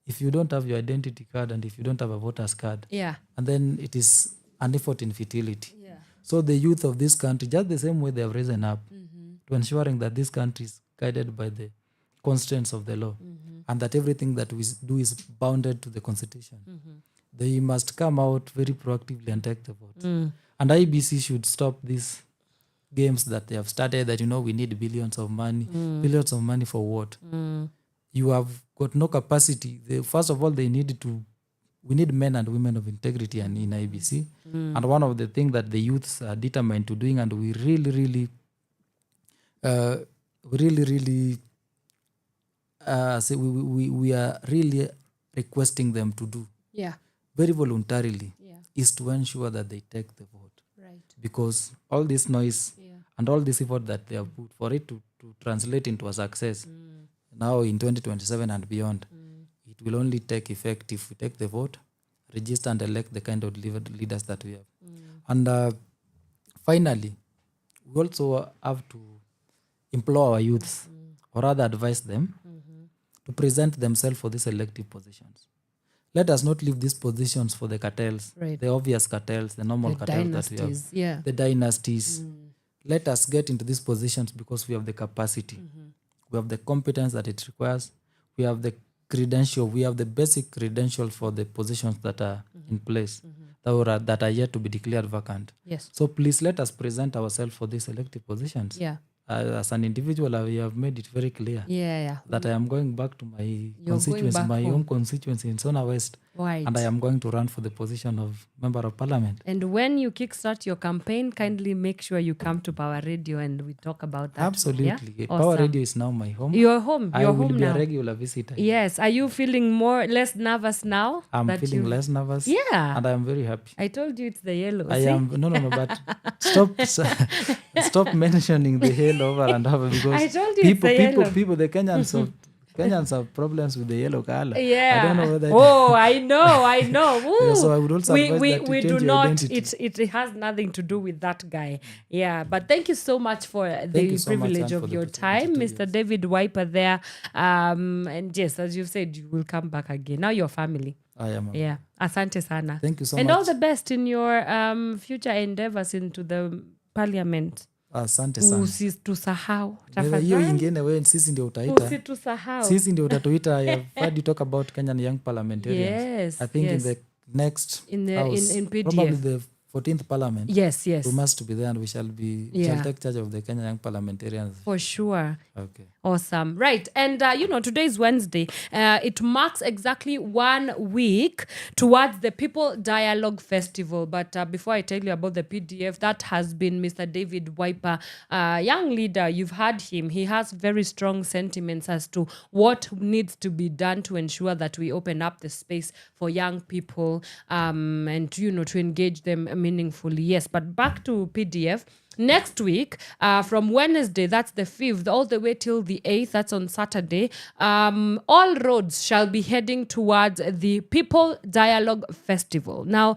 if you don't have your identity card, and if you don't have a voter's card, and then it is an effort in futility. So the youth of this country, just the same way they have risen up to ensuring that this country is guided by the constraints of the law, and that everything that we do is bounded to the constitution, they must come out very proactively and take the vote. And IBC should stop these games that they have started, that we need billions of money. Billions of money for what? You have got no capacity. First of all, we need men and women of integrity and in IBC. And one of the things that the youths are determined to doing, and we really are really requesting them to do very voluntarily, is to ensure that they take the vote. Right. Because all this noise and all this effort that they have put for it to translate into a success now in 2027 and beyond, it will only take effect if we take the vote, register and elect the kind of leaders that we have. And finally, we also have to implore our youths, or rather advise them, to present themselves for these elective positions. Let us not leave these positions for the cartels, the obvious cartels, the normal cartels that we have, the dynasties. Let us get into these positions because we have the capacity. We have the competence that it requires. We have the credential. We have the basic credential for the positions that are in place, that are yet to be declared vacant. Yes. So please let us present ourselves for these elective positions. as an individual, I have made it very clear Yeah. that I am going back to my You're going back my home. home constituency in Sona West. Right. And I am going to run for the position of Member of Parliament. And when you kickstart your campaign, kindly make sure you come to Power Radio and we talk about that. Absolutely. Yeah? Power Awesome. Radio is now my home. You're home. I You're will home be now. a regular visitor. Yes. Are you feeling less nervous now? I'm that feeling you- less nervous. Yeah. And I am very happy. I told you it's the yellow. I see? am no, but stop mentioning the yellow over and over because I told you it's the yellow. the Kenyans have problems with the yellow color. Yeah. I don't know whether I know. Woo. Yeah, so I would also advise we that you we change do your not. identity. It has nothing to do with that guy. Yeah, but thank you so much for the you so much, privilege Anne, of for the your opportunity time, to Mr. David Wipa there. And yes, as you said, you will come back again. Now your family. I am. Yeah, asante sana. Thank you so and much. all the best in your future endeavors into the parliament. Asante sana. Usitusahau Hiyo tafadhali. ingine wewe sisi ndio utaita. Usitusahau. Sisi ndio utatuita. I have heard you talk about Kenyan young parliamentarians. Yes, I think yes. in the next In the- house, in PDF. probably the 14th parliament. Yes. We must be there and we shall take charge of the Kenyan young parliamentarians. For sure. Okay. Awesome. Right. And, today is Wednesday. It marks exactly 1 week towards the People Dialogue Festival. But before I tell you about the PDF, that has been Mr. David Wipa, young leader. You've heard him. He has very strong sentiments as to what needs to be done to ensure that we open up the space for young people and, to engage them meaningfully. Yes. But back to PDF. Next week, from Wednesday, that's the 5th, all the way till the 8th, that's on Saturday, all roads shall be heading towards the People Dialogue Festival. Now,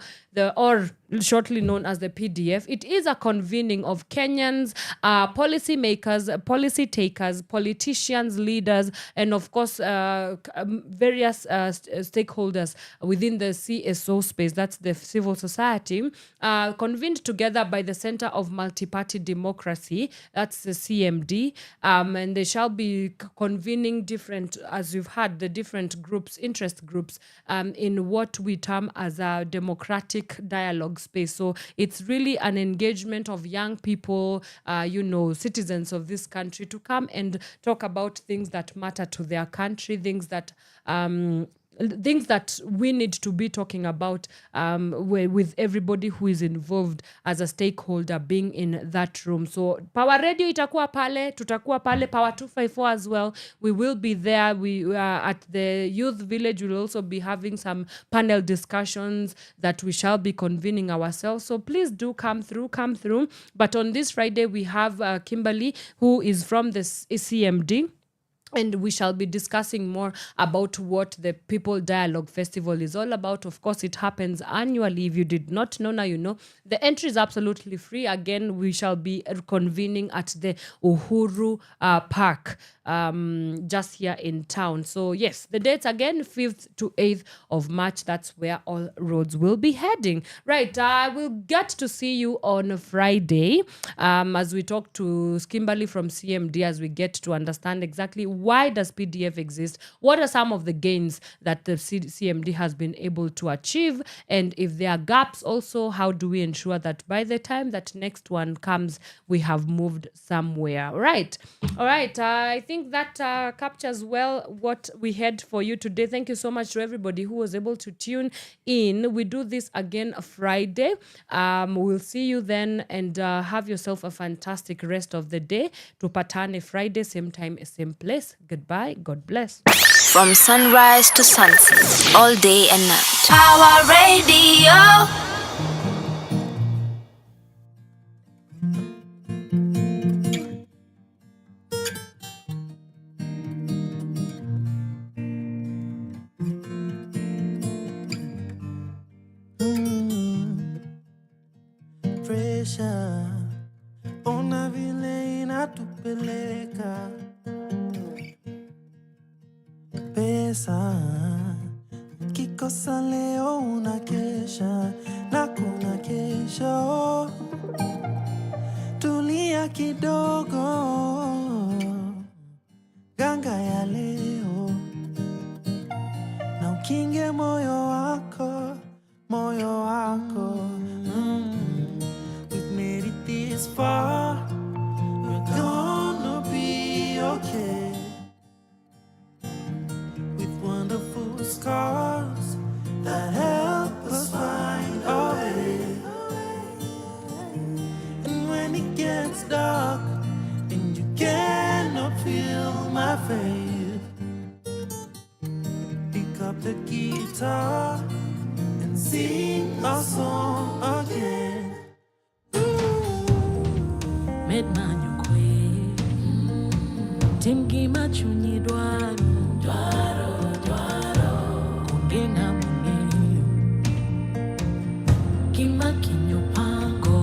or shortly known as the PDF, it is a convening of Kenyans, policymakers, policy takers, politicians, leaders, and of course, various stakeholders within the CSO space, that's the civil society, convened together by the Center of Multi-Party Democracy, that's the CMD, and they shall be convening different, as you've heard, the different groups, interest groups, in what we term as a democratic dialogue space. So it's really an engagement of young people, citizens of this country to come and talk about things that matter to their country, things that we need to be talking about with everybody who is involved as a stakeholder being in that room. So Power Radio itakuwa pale, tutakuwa pale, Power 254 as well. We will be there. We at the Youth Village. We'll also be having some panel discussions that we shall be convening ourselves. So please do come through. But on this Friday, we have Kimberly, who is from the CMD. And we shall be discussing more about what the People Dialogue Festival is all about. Of course, it happens annually. If you did not know, now you know. The entry is absolutely free. Again, we shall be convening at the Uhuru Park, just here in town. So, yes, the dates again, 5th to 8th of March. That's where all roads will be heading. Right, I will get to see you on Friday as we talk to Kimberly from CMD, as we get to understand exactly why does PDF exist? What are some of the gains that the CMD has been able to achieve? And if there are gaps also, how do we ensure that by the time that next one comes, we have moved somewhere? Right. All right. I think that captures well what we had for you today. Thank you so much to everybody who was able to tune in. We do this again Friday. We'll see you then, and have yourself a fantastic rest of the day. Tupatane Friday, same time, same place. Goodbye. God bless. From sunrise to sunset, all day and night. Power Radio. Pressure, ona vile inatupeleka. Pesa, kikosa leo unakesha na kuna kesho. Tulia kidogo, ganga ya leo, na ukinge moyo wako. We've made it this far, we're gone. it gets dark and you cannot feel my faith, pick up the guitar and sing a song again. Timki machuni dwaro kungena mungeyo kima kinyo pango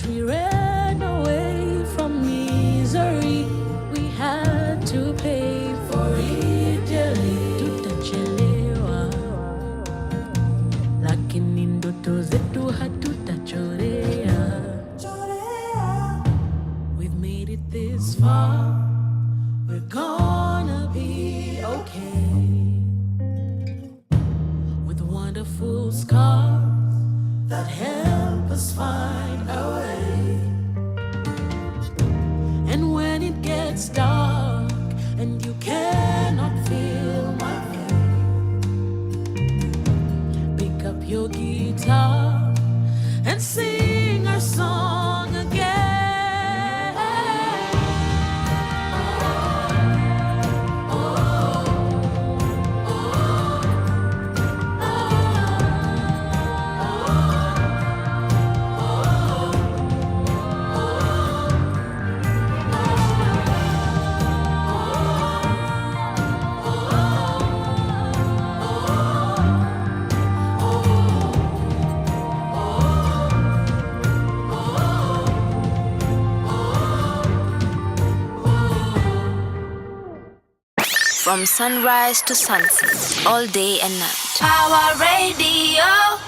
we ran away from misery. We had to pay for it dearly. Tutachelewa lakini ndoto zetu hatutachorea. We've made it this far, we're gonna be okay. With wonderful scars that help us find our way. And when it gets dark and you cannot feel my faith, pick up your guitar and sing our song again. From sunrise to sunset, all day and night. Pawa Radio.